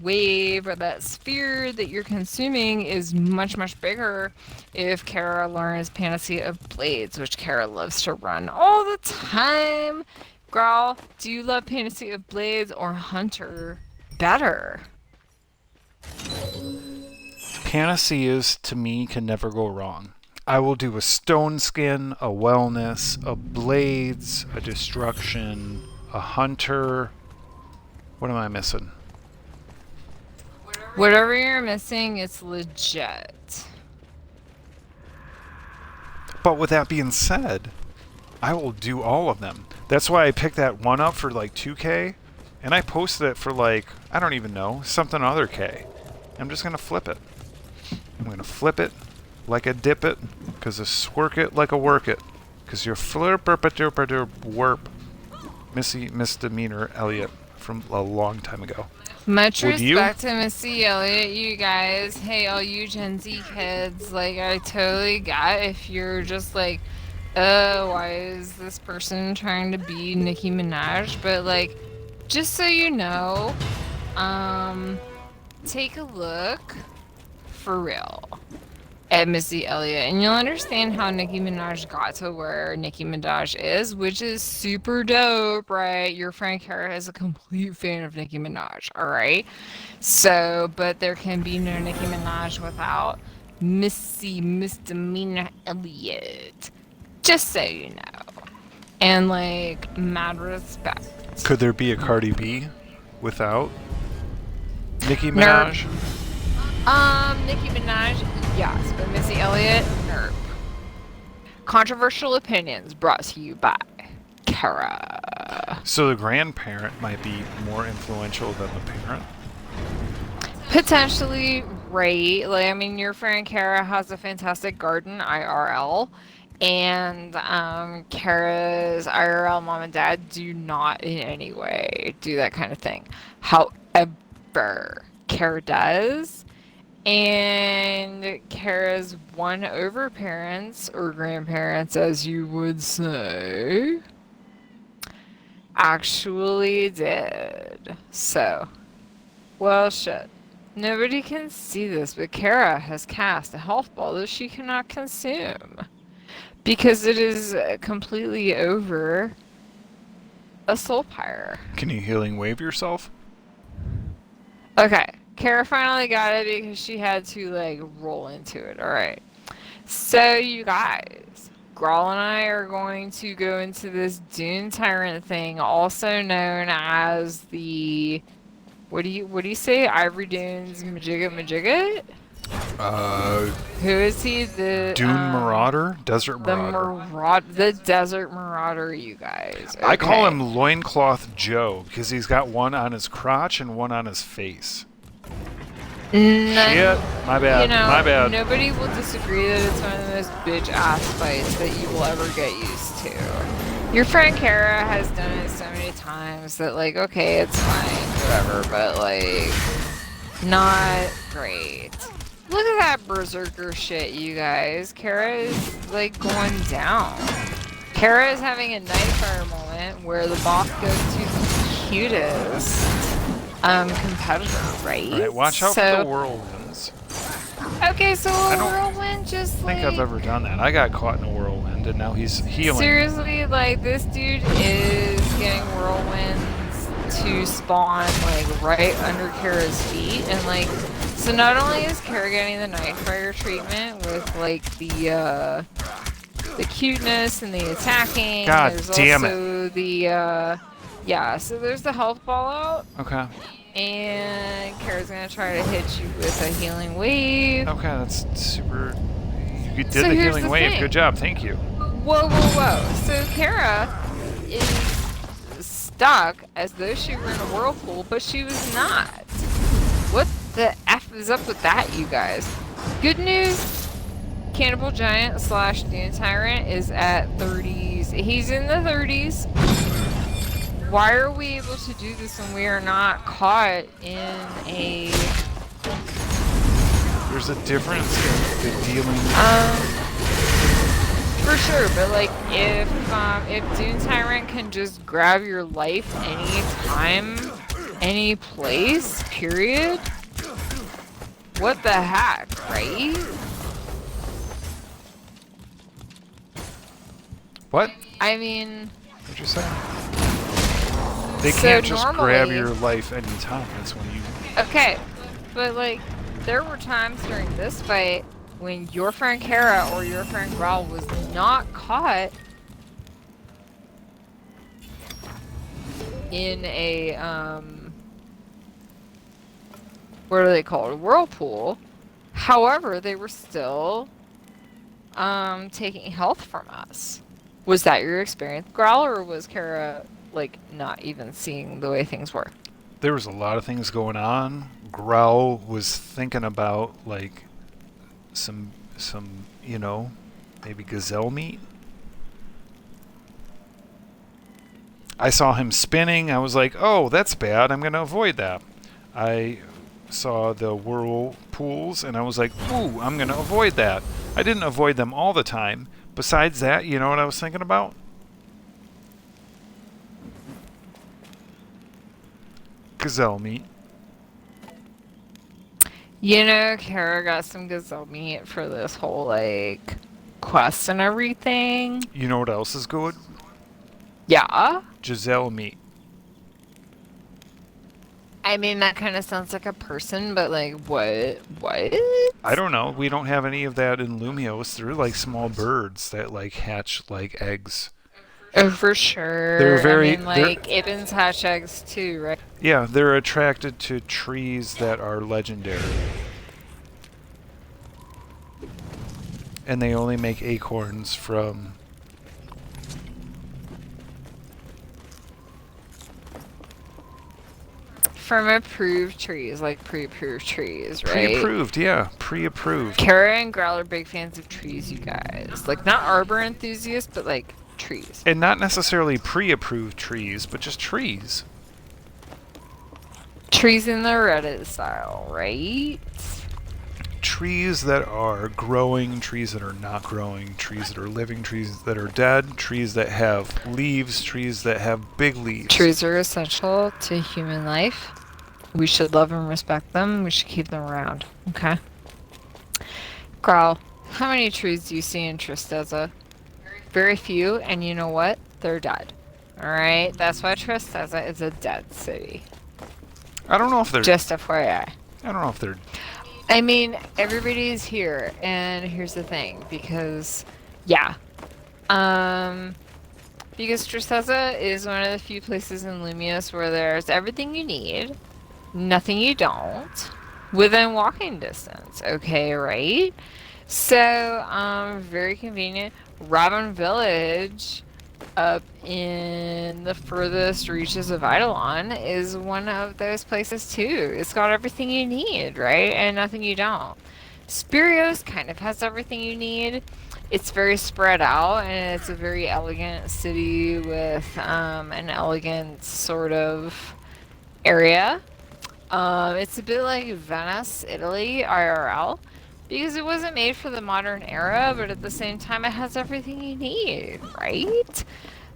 wave or that sphere that you're consuming is much, much bigger if Kara learns Panacea of Blades, which Kara loves to run all the time. Growl, do you love Panacea of Blades or Hunter better? Panaceas, to me, can never go wrong. I will do a stone skin, a wellness, a blades, a destruction, a hunter. What am I missing? Whatever you're missing, it's legit. But with that being said, I will do all of them. That's why I picked that one up for like 2K, and I posted it for like, I don't even know, something other K. I'm just going to flip it. I'm going to flip it like a dip it, because I swerk it like a work it, because you're flirp misdemeanor Elliot from a long time ago. Much Would you? respect to Missy Elliott, you guys. Hey, all you Gen Z kids. Like, I totally got if you're just like, why is this person trying to be Nicki Minaj? But, like, just so you know, take a look for real at Missy Elliott, and you'll understand how Nicki Minaj got to where Nicki Minaj is, which is super dope, right? Your friend Kara is a complete fan of Nicki Minaj, all right? So, but there can be no Nicki Minaj without Missy Misdemeanor Elliott. Just so you know. And, like, mad respect. Could there be a Cardi B without Nicki Minaj? Nicki Minaj, yes, but Missy Elliott, nerp. Controversial opinions brought to you by Kara. So the grandparent might be more influential than the parent? Potentially, right. Like, I mean, your friend Kara has a fantastic garden, IRL. And Kara's IRL mom and dad do not in any way do that kind of thing. However, Kara does. And Kara's won over parents or grandparents, as you would say, actually did. So, well, shit. Nobody can see this, but Kara has cast a health ball that she cannot consume because it is completely over a soul pyre. Can you healing wave yourself? Okay. Kara finally got it because she had to, like, roll into it. Alright. So, you guys, Grawl and I are going to go into this Dune Tyrant thing, also known as the... What do you say? Ivory Dunes Majigga? Who is he? The Dune Marauder? Desert Marauder. The Desert Marauder, you guys. Okay. I call him Loincloth Joe because he's got one on his crotch and one on his face. Shit, my bad, You know, my bad. nobody will disagree that it's one of the most bitch-ass fights that you will ever get used to. Your friend Kara has done it so many times that, like, okay, it's fine, whatever, but, like, not great. Look at that berserker shit, you guys. Kara is, like, going down. Kara is having a Nightfire moment where the boss goes to the cutest competitor, right? Right, watch out for the whirlwinds. Okay, so a whirlwind just I think I've ever done that. I got caught in a whirlwind and now he's healing. Seriously, like, this dude is getting whirlwinds to spawn, like, right under Kara's feet, and, like, so not only is Kara getting the Nightfire treatment with, like, the cuteness and the attacking, God there's damn also the, yeah, so there's the health ball out. Okay. And Kara's gonna try to hit you with a healing wave. Okay, that's super... You did So the here's healing the wave. thing. Good job, thank you. Whoa, whoa, whoa. So Kara is stuck as though she were in a whirlpool, but she was not. What the F is up with that, you guys? Good news, Cannibal Giant / Dune Tyrant is at 30s. He's in the 30s. Why are we able to do this when we are not caught in a... There's a difference in the dealing... For sure, but like, if Dune Tyrant can just grab your life anytime any place, period. What the heck, right? What? I mean, What'd you say? They so can't just grab normally, your life anytime. That's when you... okay, but like, there were times during this fight when your friend Kara or your friend Growl was not caught in a, what are they called? A whirlpool. However, they were still, taking health from us. Was that your experience, Growl, or was Kara, like, not even seeing the way things were? There was a lot of things going on. Growl was thinking about, like, some, you know, maybe gazelle meat. I saw him spinning. I was like, oh, that's bad. I'm going to avoid that. I saw the whirlpools, and I was like, ooh, I'm going to avoid that. I didn't avoid them all the time. Besides that, you know what I was thinking about? Gazelle meat. You know, Kara got some gazelle meat for this whole, like, quest and everything. You know what else is good? Yeah. Giselle meat. I mean, that kind of sounds like a person, but, like, what? What? I don't know. We don't have any of that in Lumios. They're like small birds that like hatch like eggs. Oh, for sure. They're very... I mean, like, Ibn's hatch eggs too, right? Yeah, they're attracted to trees that are legendary. And they only make acorns from... From approved trees, like pre-approved trees, right? Pre-approved, yeah. Pre-approved. Kara and Growl are big fans of trees, you guys. Like, not arbor enthusiasts, but, like, trees. And not necessarily pre-approved trees, but just trees. Trees in the Reddit style, right? Trees that are growing, trees that are not growing, trees that are living, trees that are dead, trees that have leaves, trees that have big leaves. Trees are essential to human life. We should love and respect them. We should keep them around, okay? Growl, how many trees do you see in Tristeza? Very few, and you know what? They're dead. Alright? That's why Tristeza is a dead city. I don't know if they're... Just FYI. I don't know if they're... I mean, everybody's here, and here's the thing, because, yeah. Because Tristeza is one of the few places in Lumios where there's everything you need, nothing you don't, within walking distance, okay, right? So, very convenient. Robin Village, up in the furthest reaches of Eidolon, is one of those places too. It's got everything you need, right? And nothing you don't. Spirios kind of has everything you need. It's very spread out, and it's a very elegant city with an elegant sort of area. It's a bit like Venice, Italy, IRL. Because it wasn't made for the modern era, but at the same time, it has everything you need, right?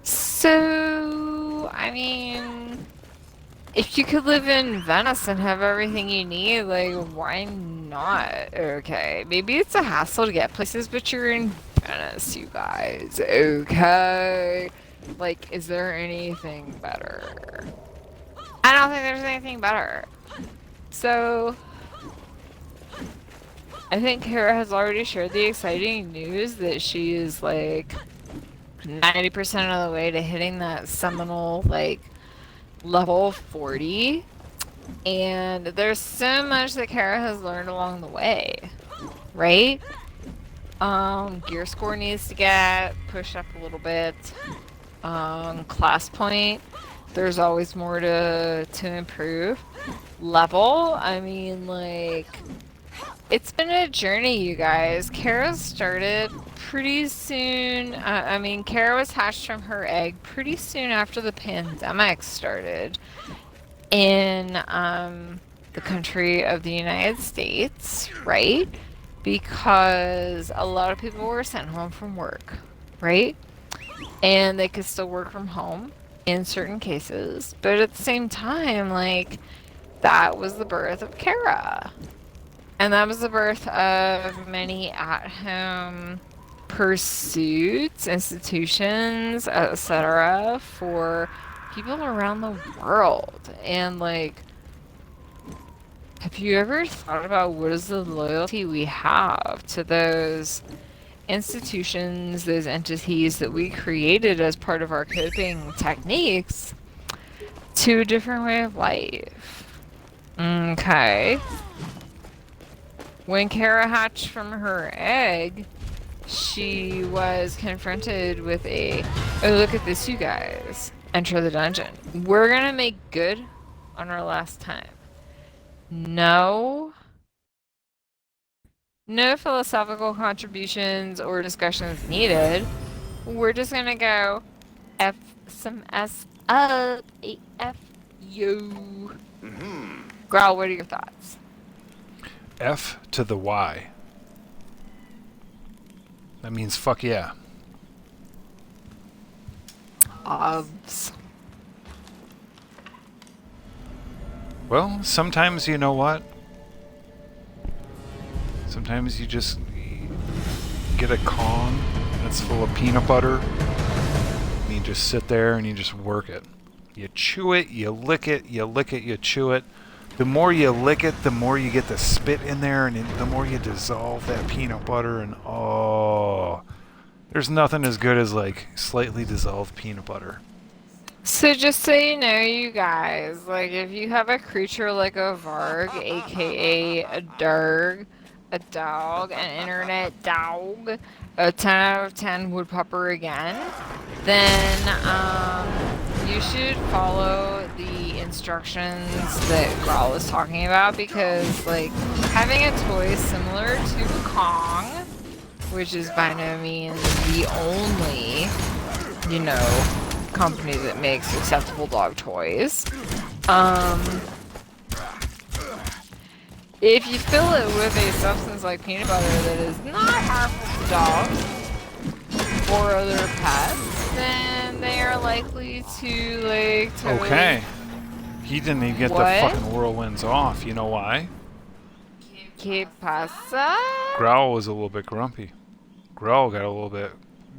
So, I mean, if you could live in Venice and have everything you need, like, why not? Okay, maybe it's a hassle to get places, but you're in Venice, you guys. Okay. Like, is there anything better? I don't think there's anything better. So... I think Kara has already shared the exciting news that she is like 90% of the way to hitting that seminal like level 40. And there's so much that Kara has learned along the way, right? Gear score needs to get pushed up a little bit. Class point, there's always more to improve. Level, I mean, like... It's been a journey, you guys. Kara started pretty soon. I mean, Kara was hatched from her egg pretty soon after the pandemic started in the country of the United States, right? Because a lot of people were sent home from work, right? And they could still work from home. in certain cases, but at the same time, like, that was the birth of Kara. And that was the birth of many at-home pursuits, institutions, etc. for people around the world. And like, have you ever thought about what is the loyalty we have to those institutions, those entities that we created as part of our coping techniques to a different way of life? Okay. When Kara hatched from her egg, she was confronted with a, oh, look at this, you guys. Enter the dungeon. We're gonna make good on our last time. No. No philosophical contributions or discussions needed. We're just gonna go F some S up, AF, yo. Growl, what are your thoughts? F to the Y. That means fuck yeah. Obs. Well, sometimes you know what? Sometimes you just get a Kong that's full of peanut butter, and you just sit there and you just work it. You chew it, you lick it, you lick it, you chew it. The more you lick it, the more you get the spit in there, and the more you dissolve that peanut butter, and oh, there's nothing as good as like slightly dissolved peanut butter. So just so you know, you guys, like if you have a creature like a Varg, aka a Durg, a dog, an internet dog, a 10 out of 10 woodpupper again, then you should follow the instructions that Grawl was talking about, because like having a toy similar to Kong, which is by no means the only, you know, company that makes acceptable dog toys. If you fill it with a substance like peanut butter that is not harmful to dogs or other pets, then they are likely to like totally... Okay. He didn't even get What? the fucking whirlwinds off. You know why? ¿Qué pasa? Growl was a little bit grumpy. Growl got a little bit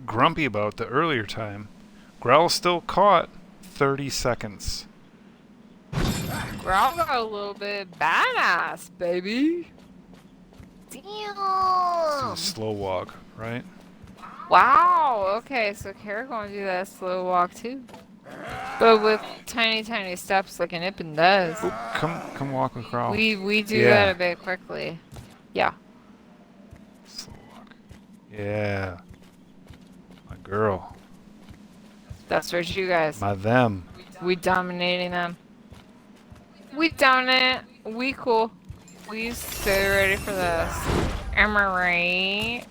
grumpy about the earlier time. Growl still caught 30 seconds. Growl got a little bit badass, baby. It's Damn. a slow walk, right? Wow. Okay, so Kara gonna do that slow walk too, but with tiny, tiny steps like an Ippen does. Oop, come walk with Growl. We do Yeah. that a bit quickly. Yeah. Slow walk. Yeah. My girl. That's right, you guys. My them. We dominating them. We dominate. We cool. We so ready for this. Am I right?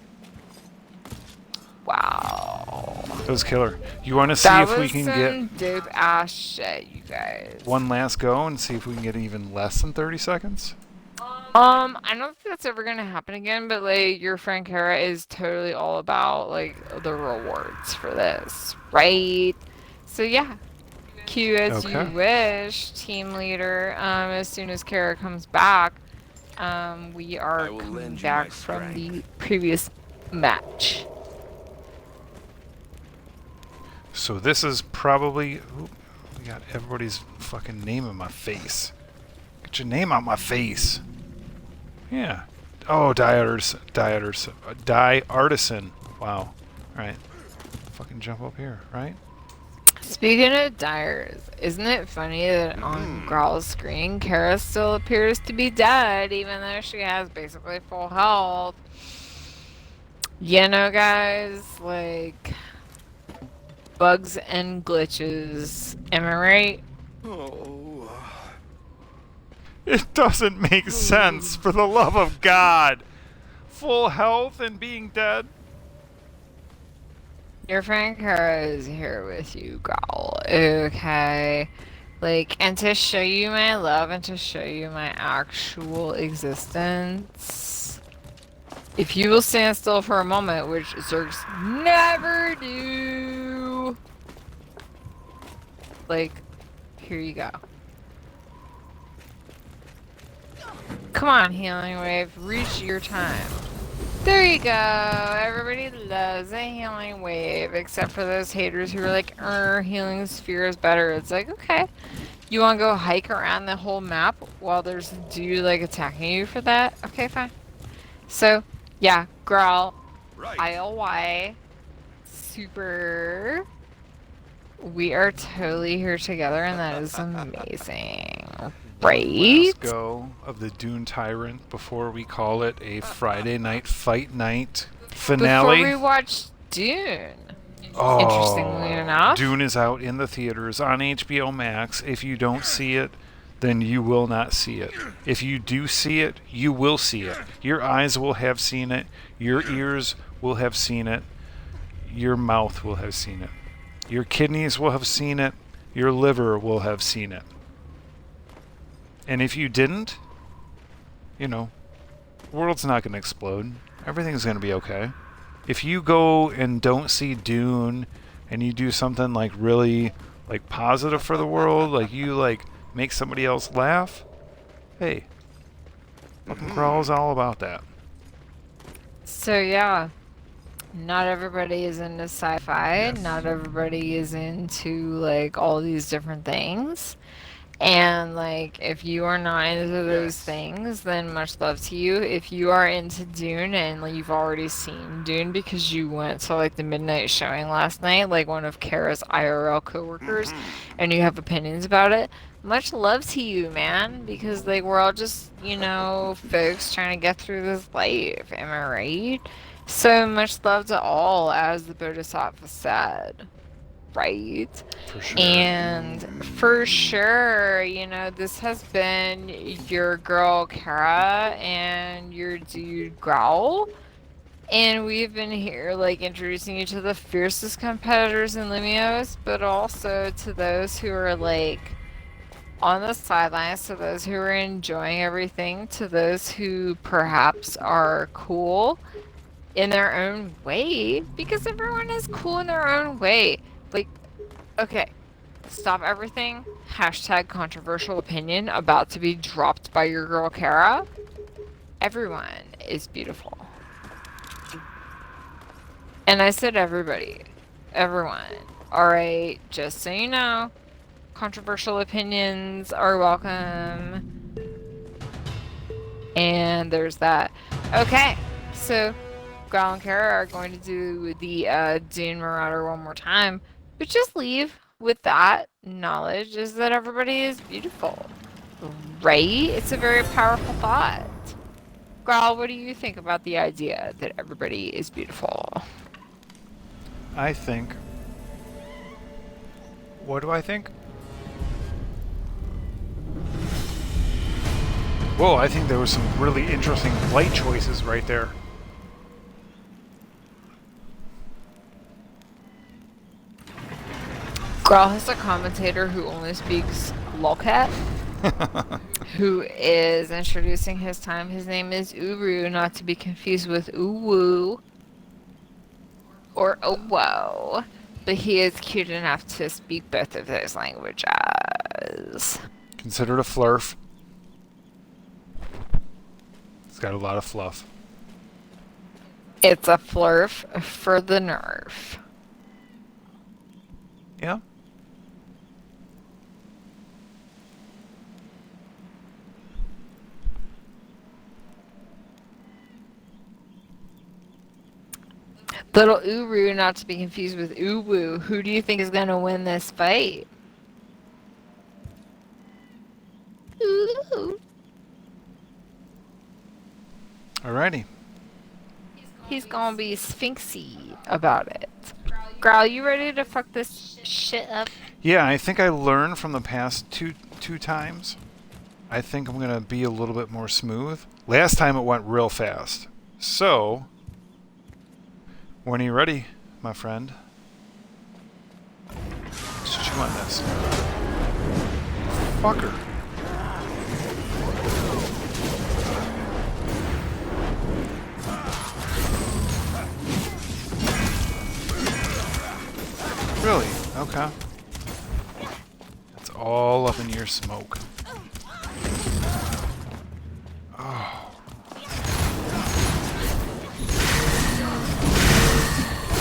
Wow. That was killer. You want to see That if we was can some get dope ass shit, you guys. one last go and see if we can get even less than 30 seconds? I don't think that's ever gonna happen again, but like your friend Kara is totally all about like the rewards for this, right? So yeah, Q as you Okay. wish, team leader. As soon as Kara comes back, we are I will coming lend you back my from the strength. previous match. So this is probably... Ooh, we got everybody's fucking name in my face. Get your name out my face. Yeah. Oh, Die Artisan. Wow. Alright. Fucking jump up here, right? Speaking of dyers, isn't it funny that on Growl's screen, Kara still appears to be dead, even though she has basically full health? You know, guys, like, bugs and glitches. Am I right? Oh. It doesn't make sense, for the love of God. Full health and being dead. Your friend Kara is here with you, Growl. Okay. Like, and to show you my love and to show you my actual existence, if you will stand still for a moment, which Zergs never do, Like, here you go. Come on, healing wave, reach your time. There you go. Everybody loves a healing wave, except for those haters who are like, healing sphere is better. It's like, okay. You want to go hike around the whole map while there's a dude like attacking you for that? Okay, fine. So, yeah, Growl, Right. ILY, super. We are totally here together, and that is amazing. Right? Last go of the Dune Tyrant before we call it a Friday night fight night finale. Before we watch Dune. Oh, Interestingly enough. Dune is out in the theaters on HBO Max. If you don't see it, then you will not see it. If you do see it, you will see it. Your eyes will have seen it. Your ears will have seen it. Your mouth will have seen it. Your kidneys will have seen it. Your liver will have seen it. And if you didn't, you know, the world's not going to explode. Everything's going to be okay. If you go and don't see Dune and you do something like really like positive for the world, like you like make somebody else laugh, hey, fucking Crawl's all about that. So yeah, not everybody is into sci-fi. Yes. Not everybody is into like all these different things. And like if you are not into those Yes. things, then much love to you. If you are into Dune and like you've already seen Dune because you went to like the midnight showing last night, like one of Kara's IRL coworkers, and you have opinions about it, much love to you, man, because like we're all just, you know, folks trying to get through this life, am I right? So much love to all, as the Bodhisattva said, right? For sure. And for sure, you know, this has been your girl Kara and your dude Growl. And we've been here, like, introducing you to the fiercest competitors in Lumios, but also to those who are, like, on the sidelines, to those who are enjoying everything, to those who perhaps are cool in their own way, because everyone is cool in their own way. Like, okay, stop everything. Hashtag controversial opinion about to be dropped by your girl Kara. Everyone is beautiful. And I said everybody. Everyone. Alright, just so you know, controversial opinions are welcome. And there's that. Okay, so Growl and Kara are going to do the Dune Marauder one more time. But just leave with that knowledge is that everybody is beautiful. Right? It's a very powerful thought. Growl, what do you think about the idea that everybody is beautiful? I think. What do I think? Whoa, I think there was some really interesting light choices right there. Growl has a commentator who only speaks lolcat, who is introducing his time. His name is Uru, not to be confused with Uwu or Owo, but he is cute enough to speak both of those languages. Considered a flurf. It's got a lot of fluff. It's a flurf for the nerf. Yeah. Little Uru, not to be confused with Uwu. Who do you think is going to win this fight? Ooh. Alrighty. He's going to be sphinxy about it. Growl, you ready to fuck this shit up? Yeah, I think I learned from the past two times. I think I'm gonna be a little bit more smooth. Last time it went real fast. So, when are you ready, my friend? Let's chew on this. Fucker. Really? Okay. all up in your smoke. Oh.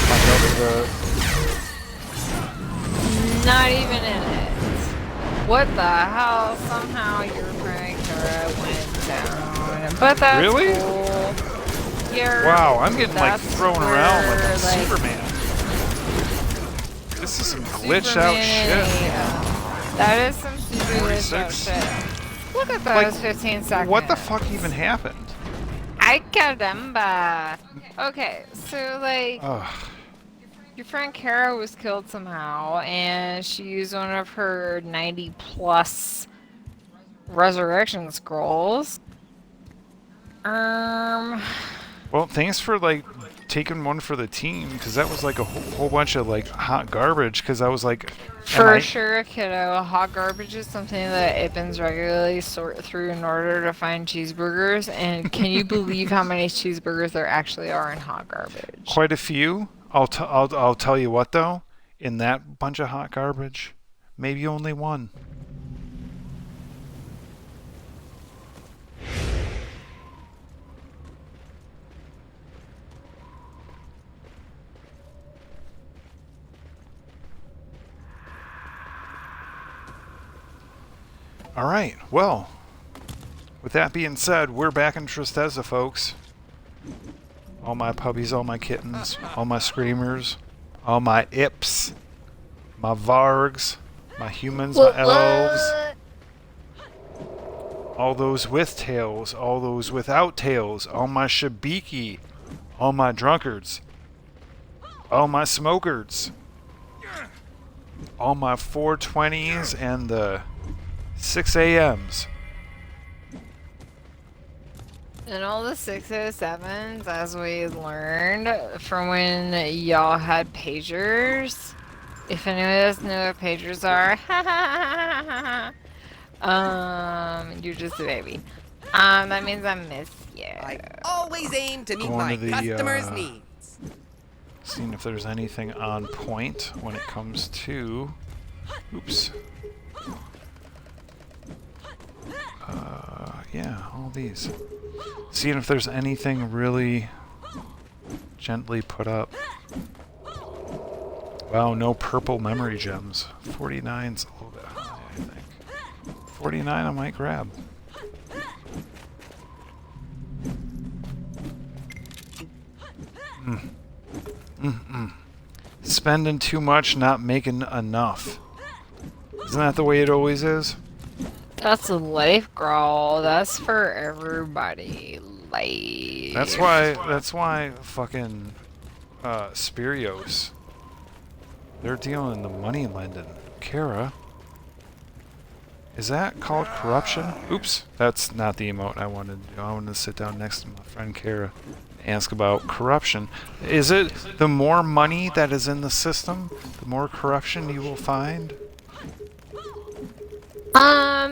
Find out the... Not even in it. What the hell? Somehow your friend Kara went down. But that's Really? cool. Wow, I'm getting like thrown around like where, a Superman. This is some glitched out shit. That is some super glitched out 46. shit. Look at those Like, 15 seconds. what the fuck even happened? I caramba. Okay, so like, Ugh. your friend Kara was killed somehow, and she used one of her 90 plus resurrection scrolls. Well, thanks for like taking one for the team, because that was like a whole bunch of like hot garbage. Because I was like, For sure, kiddo. Hot garbage is something that Ippins regularly sort through in order to find cheeseburgers. And can you believe how many cheeseburgers there actually are in hot garbage? quite a few. I'll tell you what though, in that bunch of hot garbage, maybe only one. All right. Well, with that being said, we're back in Tristeza, folks. All my puppies, all my kittens, all my screamers, all my ips, my vargs, my humans, my elves, all those with tails, all those without tails, all my shabiki, all my drunkards, all my smokers, all my 420s and the 6 a.m.s. And all the 607s, as we learned from when y'all had pagers. If anyone doesn't know what pagers are, you're just a baby. That means I miss you. I always aim to meet Going my to the, customers' needs. Seeing if there's anything on point when it comes to... Oops. Yeah, all these. Seeing if there's anything really gently put up. Wow, no purple memory gems. 49's a little bit high, I think. 49 I might grab. Spending too much, not making enough. Isn't that the way it always is? That's a life, girl. That's for everybody. Life. That's why fucking Spirios, they're dealing the money lending. Kara, is that called corruption? Oops, that's not the emote I wanted to do. I wanted to sit down next to my friend Kara and ask about corruption. Is it the more money that is in the system, the more corruption you will find?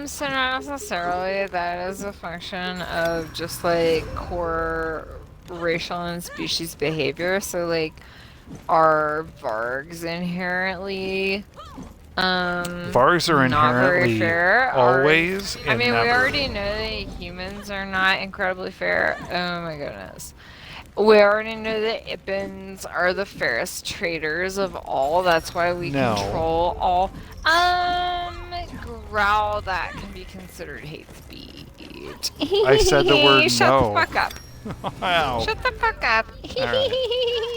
So not necessarily. That is a function of just like core racial and species behavior. So like, are vargs inherently Vargs are not very inherently fair? always I and mean, never. we already know that humans are not incredibly fair. Oh my goodness. We already know that Ippins are the fairest traders of all. That's why we No. control all. Growl, that can be considered hate speech. I said the word Shut no. the fuck up. Wow. Shut the fuck up. Alright.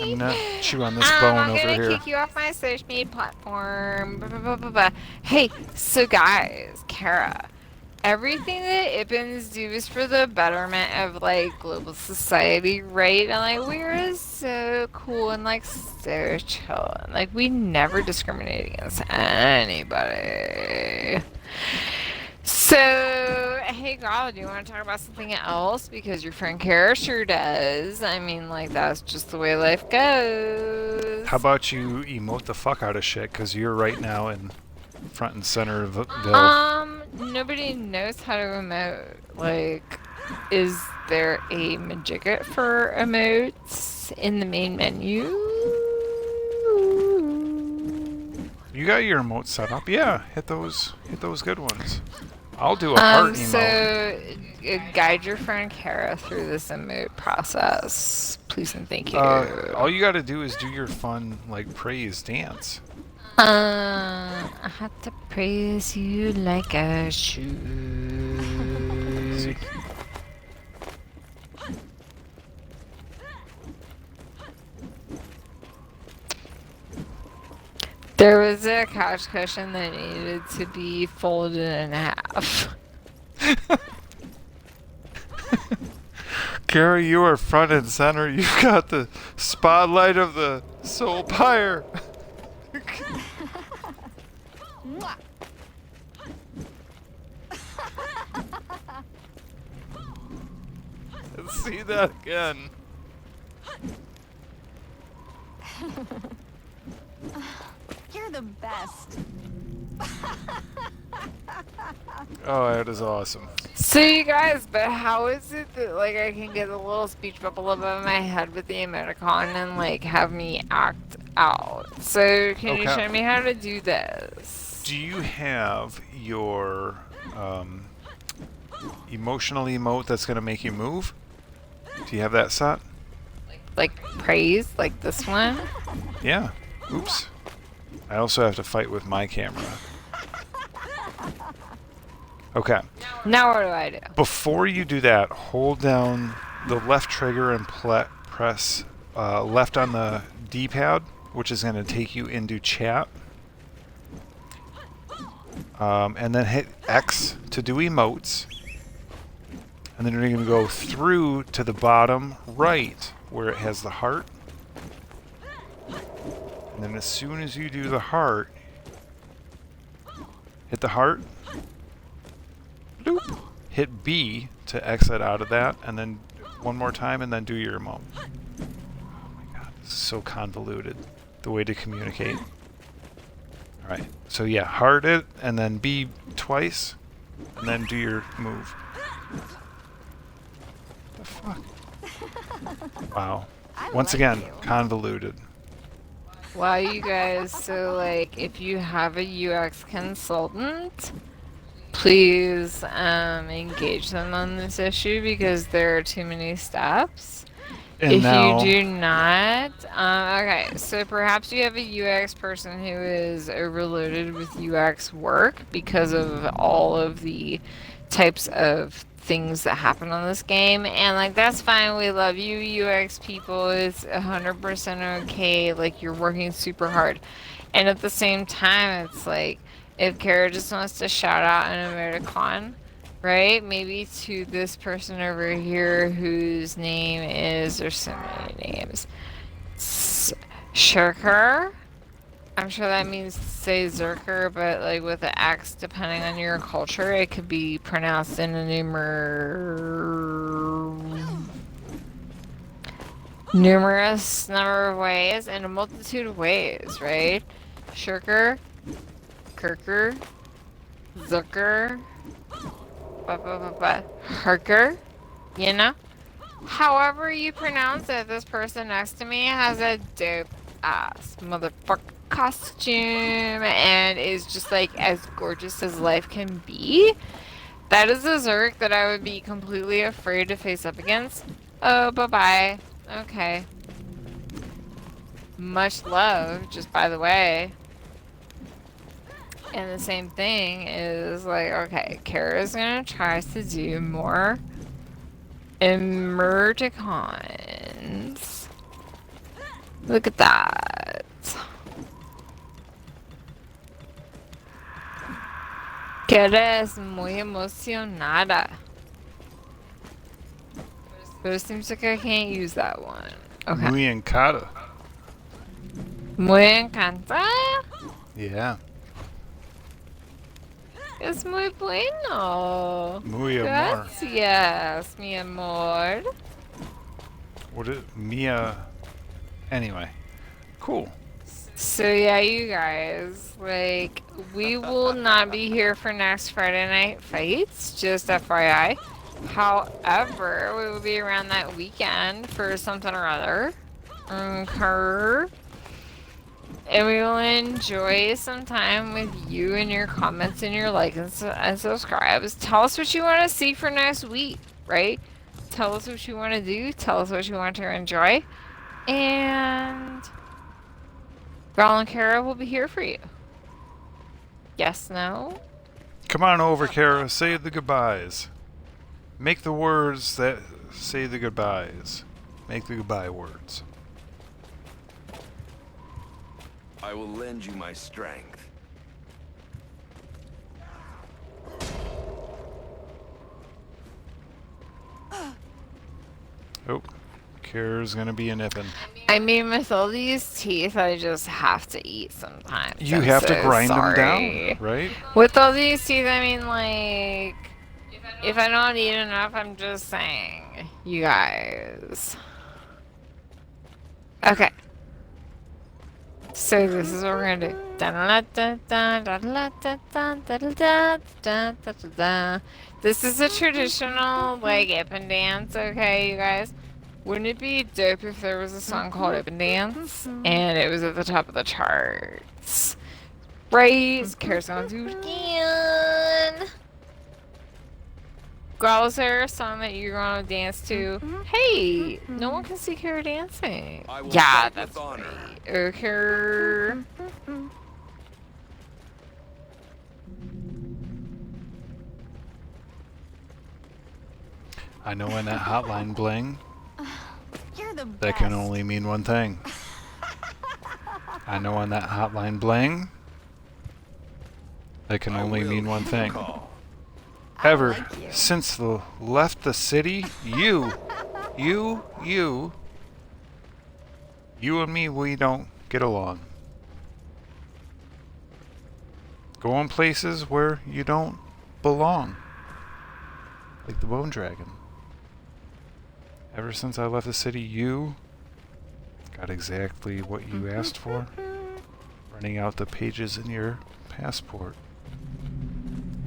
I'm gonna chew on this bone I'm over gonna here. kick you off my social media platform. Blah, blah, blah, blah, blah. Hey, so guys, Kara, everything that Ippins do is for the betterment of like global society, right? And like we're so cool and like so chill. And, like we never discriminate against anybody. So, hey girl, do you want to talk about something else? Because your friend Kara sure does. I mean, like, that's just the way life goes. How about you emote the fuck out of shit, because you're right now in front and center of Ville. Nobody knows how to emote. Like, is there a majigget for emotes in the main menu? You got your emotes set up. Yeah, hit those good ones. I'll do a heart emote. So guide your friend Kara through this emote process, please and thank you. All you gotta do is do your fun, like, praise dance. I have to praise you like I should. There was a couch cushion that needed to be folded in half. Kara, you are front and center. You've got the spotlight of the soul pyre. Let's see that again. You're the best. Oh, that is awesome. So you guys, but how is it that like I can get a little speech bubble above my head with the emoticon and like have me act out? So can you show me how to do this? Do you have your emotional emote that's gonna make you move? Do you have that set? Like praise, like this one? Yeah. Oops. I also have to fight with my camera. Okay. Now what do I do? Before you do that, hold down the left trigger and press left on the D-pad, which is going to take you into chat. And then hit X to do emotes. And then you're going to go through to the bottom right where it has the heart. And then as soon as you do the heart, hit the heart. Bloop. Hit B to exit out of that, and then one more time, and then do your emote. Oh my god, this is so convoluted, the way to communicate. Alright, so yeah, heart it, and then B twice, and then do your move. What the fuck? Wow. Once again, convoluted. Wow, you guys, so like if you have a UX consultant, please engage them on this issue because there are too many steps. And if now, you do not, okay, so perhaps you have a UX person who is overloaded with UX work because of all of the types of things that happen on this game, and like that's fine, we love you UX people, it's 100% okay, like you're working super hard. And at the same time, it's like if Kara just wants to shout out an emoticon, right? Maybe to this person over here whose name is, there's so many names. Shirker? I'm sure that means to say Zerker, but like with the X, depending on your culture, it could be pronounced in a numerous number of ways, in a multitude of ways, right? Shirker, Kirker, Zucker, Harker, you know? However you pronounce it, this person next to me has a dope ass motherfucker costume and is just like as gorgeous as life can be. That is a Zerk that I would be completely afraid to face up against. Oh, bye-bye. Okay. Much love, just by the way. And the same thing is like, okay, Kara's gonna try to do more emoticons. Look at that. Kara es muy emocionada. But it seems like I can't use that one. Okay. muy encantada. Muy encantada? Yeah. Es muy bueno. Muy amor. Gracias, mi amor. What is Mia? Anyway, cool. So yeah, you guys, like, we will not be here for next Friday Night Fights, just FYI. However, we will be around that weekend for something or other. Okay. And we will enjoy some time with you and your comments and your likes and subscribes. Tell us what you want to see for next week, right? Tell us what you want to do. Tell us what you want to enjoy. And Growl and Kara will be here for you. Yes, no? Come on over, Kara. Say the goodbyes. Make the words that say the goodbyes. Make the goodbye words. I will lend you my strength. Oh, Kara's gonna be a nippin'. I mean, with all these teeth, I just have to eat sometimes. You I'm have to so grind them sorry. down, right? With all these teeth, I mean, like, if I don't eat enough, I'm just saying, you guys. Okay. So this is what we're gonna do. This is a traditional, like, Ip and Dance, okay, you guys? Wouldn't it be dope if there was a song called Ip and Dance and it was at the top of the charts? Right? Kara's gonna do it again. Growl, is there a song that you're gonna dance to? Hey, no one can see Kara dancing. I will Yeah, fight that's with honor. right. Okay. I know when that hotline bling, You're the best. that can only mean one thing. I know when that hotline bling, that can I only will mean one thing. call. Ever like you. since the left the city, you and me, we don't get along. Going places where you don't belong. Like the Bone Dragon. Ever since I left the city, you got exactly what you asked for. Running out the pages in your passport.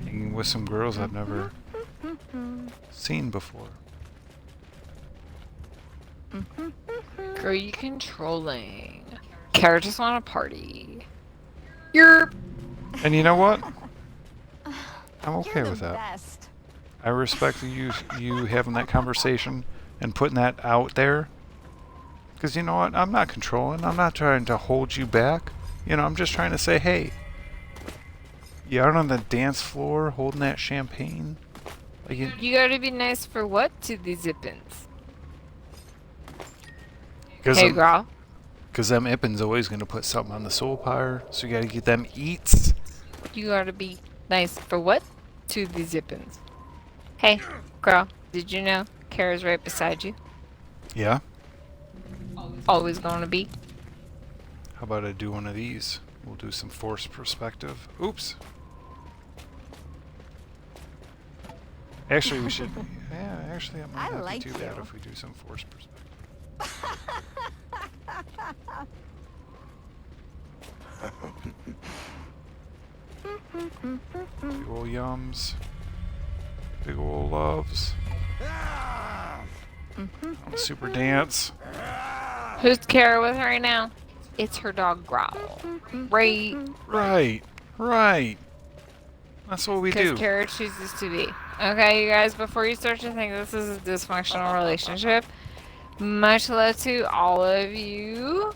Hanging with some girls I've never seen before. Girl, you controlling. Kara just want to party. You're... And you know what? I'm okay You're the with that. best. I respect you having that conversation and putting that out there. Because you know what? I'm not controlling. I'm not trying to hold you back. You know, I'm just trying to say, hey, you out on the dance floor holding that champagne? Like You gotta be nice for what to these Ippins? Hey, girl. Because them Ippin's always going to put something on the soul pyre, so you got to get them eats. You gotta be nice for what to these Ippins? Hey, girl. Did you know Kara's right beside you? Yeah? Always gonna be. How about I do one of these? We'll do some forced perspective. Oops. Actually, we should... Yeah, actually, it might I not like be too bad you. if we do some forced perspective. Big ol' yums. Big ol' loves. Super dance. Who's Kara with right now? It's her dog Growl. Right? Right. Right. That's what we Because do. Kara chooses to be. Okay, you guys, before you start to think this is a dysfunctional relationship, much love to all of you.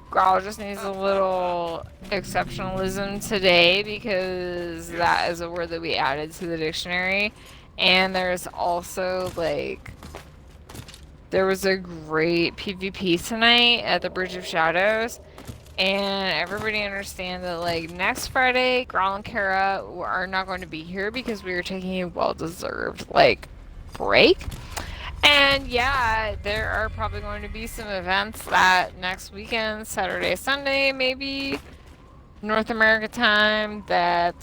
Growl just needs a little exceptionalism today because that is a word that we added to the dictionary. And there's also, like, there was a great PvP tonight at the Bridge of Shadows. And everybody understand that, like, next Friday, Growl and Kara are not going to be here because we are taking a well-deserved, like, break. And yeah, there are probably going to be some events that next weekend, Saturday, Sunday, maybe North America time, that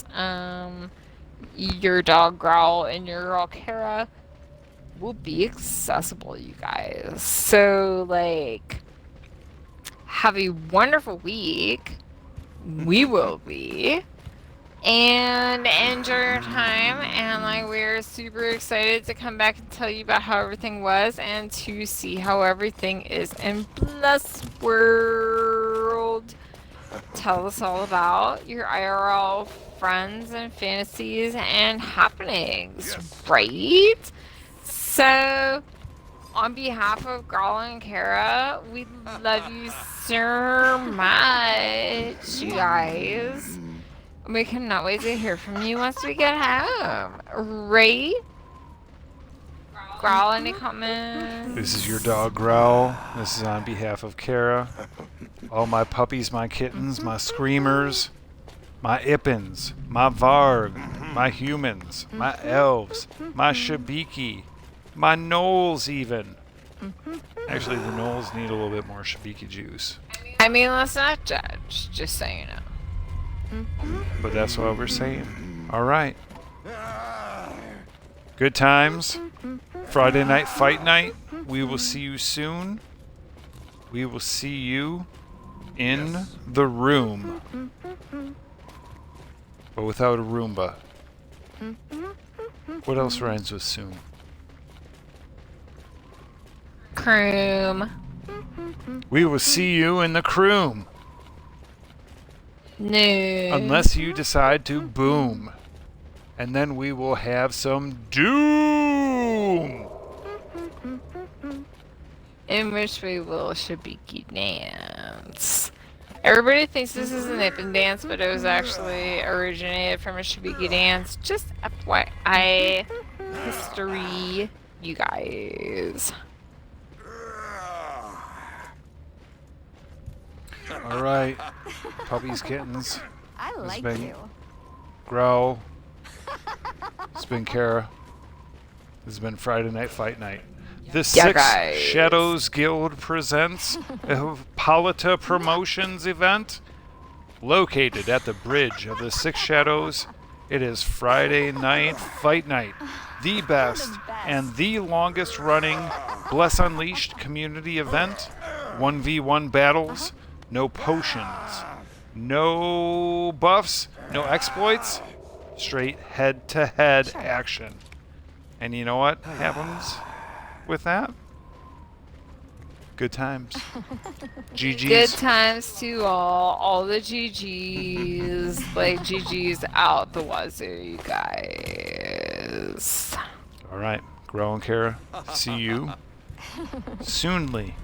your dog Growl and your girl Kara will be accessible, you guys. So, like, have a wonderful week. We will be. And enjoy your time. And, like, we're super excited to come back and tell you about how everything was and to see how everything is in Bless World. tell us all about your IRL friends and fantasies and happenings, right? So, on behalf of Garland and Kara, we love you so much, you guys. We cannot wait to hear from you once we get home. Right? Growl, any comments? This is your dog Growl. This is on behalf of Kara. All my puppies, my kittens, my screamers, my Ippins, my Varg, my humans, my elves, my Shabiki, my gnolls even. Actually, the gnolls need a little bit more Shabiki juice. I mean, let's not judge, just so you know. But that's what we're saying. Alright. Good times. Friday night fight night. We will see you soon. We will see you in the room. But without a Roomba. What else rhymes with soon? Croom. We will see you in the croom. No. Unless you decide to boom. And then we will have some doom. In which we will Shabiki dance. Everybody thinks this is an Ippin dance, but it was actually originated from a Shabiki dance. Just FYI history, you guys. Alright. Puppies, kittens. I like been- you. Growl. It's been Kara. This has been Friday Night Fight Night. The Yeah, Six guys. Shadows Guild presents a Polita Promotions event located at the bridge of the Six Shadows. It is Friday Night Fight Night, the best and the longest running Bless Unleashed community event. 1v1 battles, no potions, no buffs, no exploits, straight head-to-head action. And you know what happens with that? Good times. GG's. Good times to all the GGs, like GGs out the wazoo, you guys. All right, Grow and Kara, see you soonly.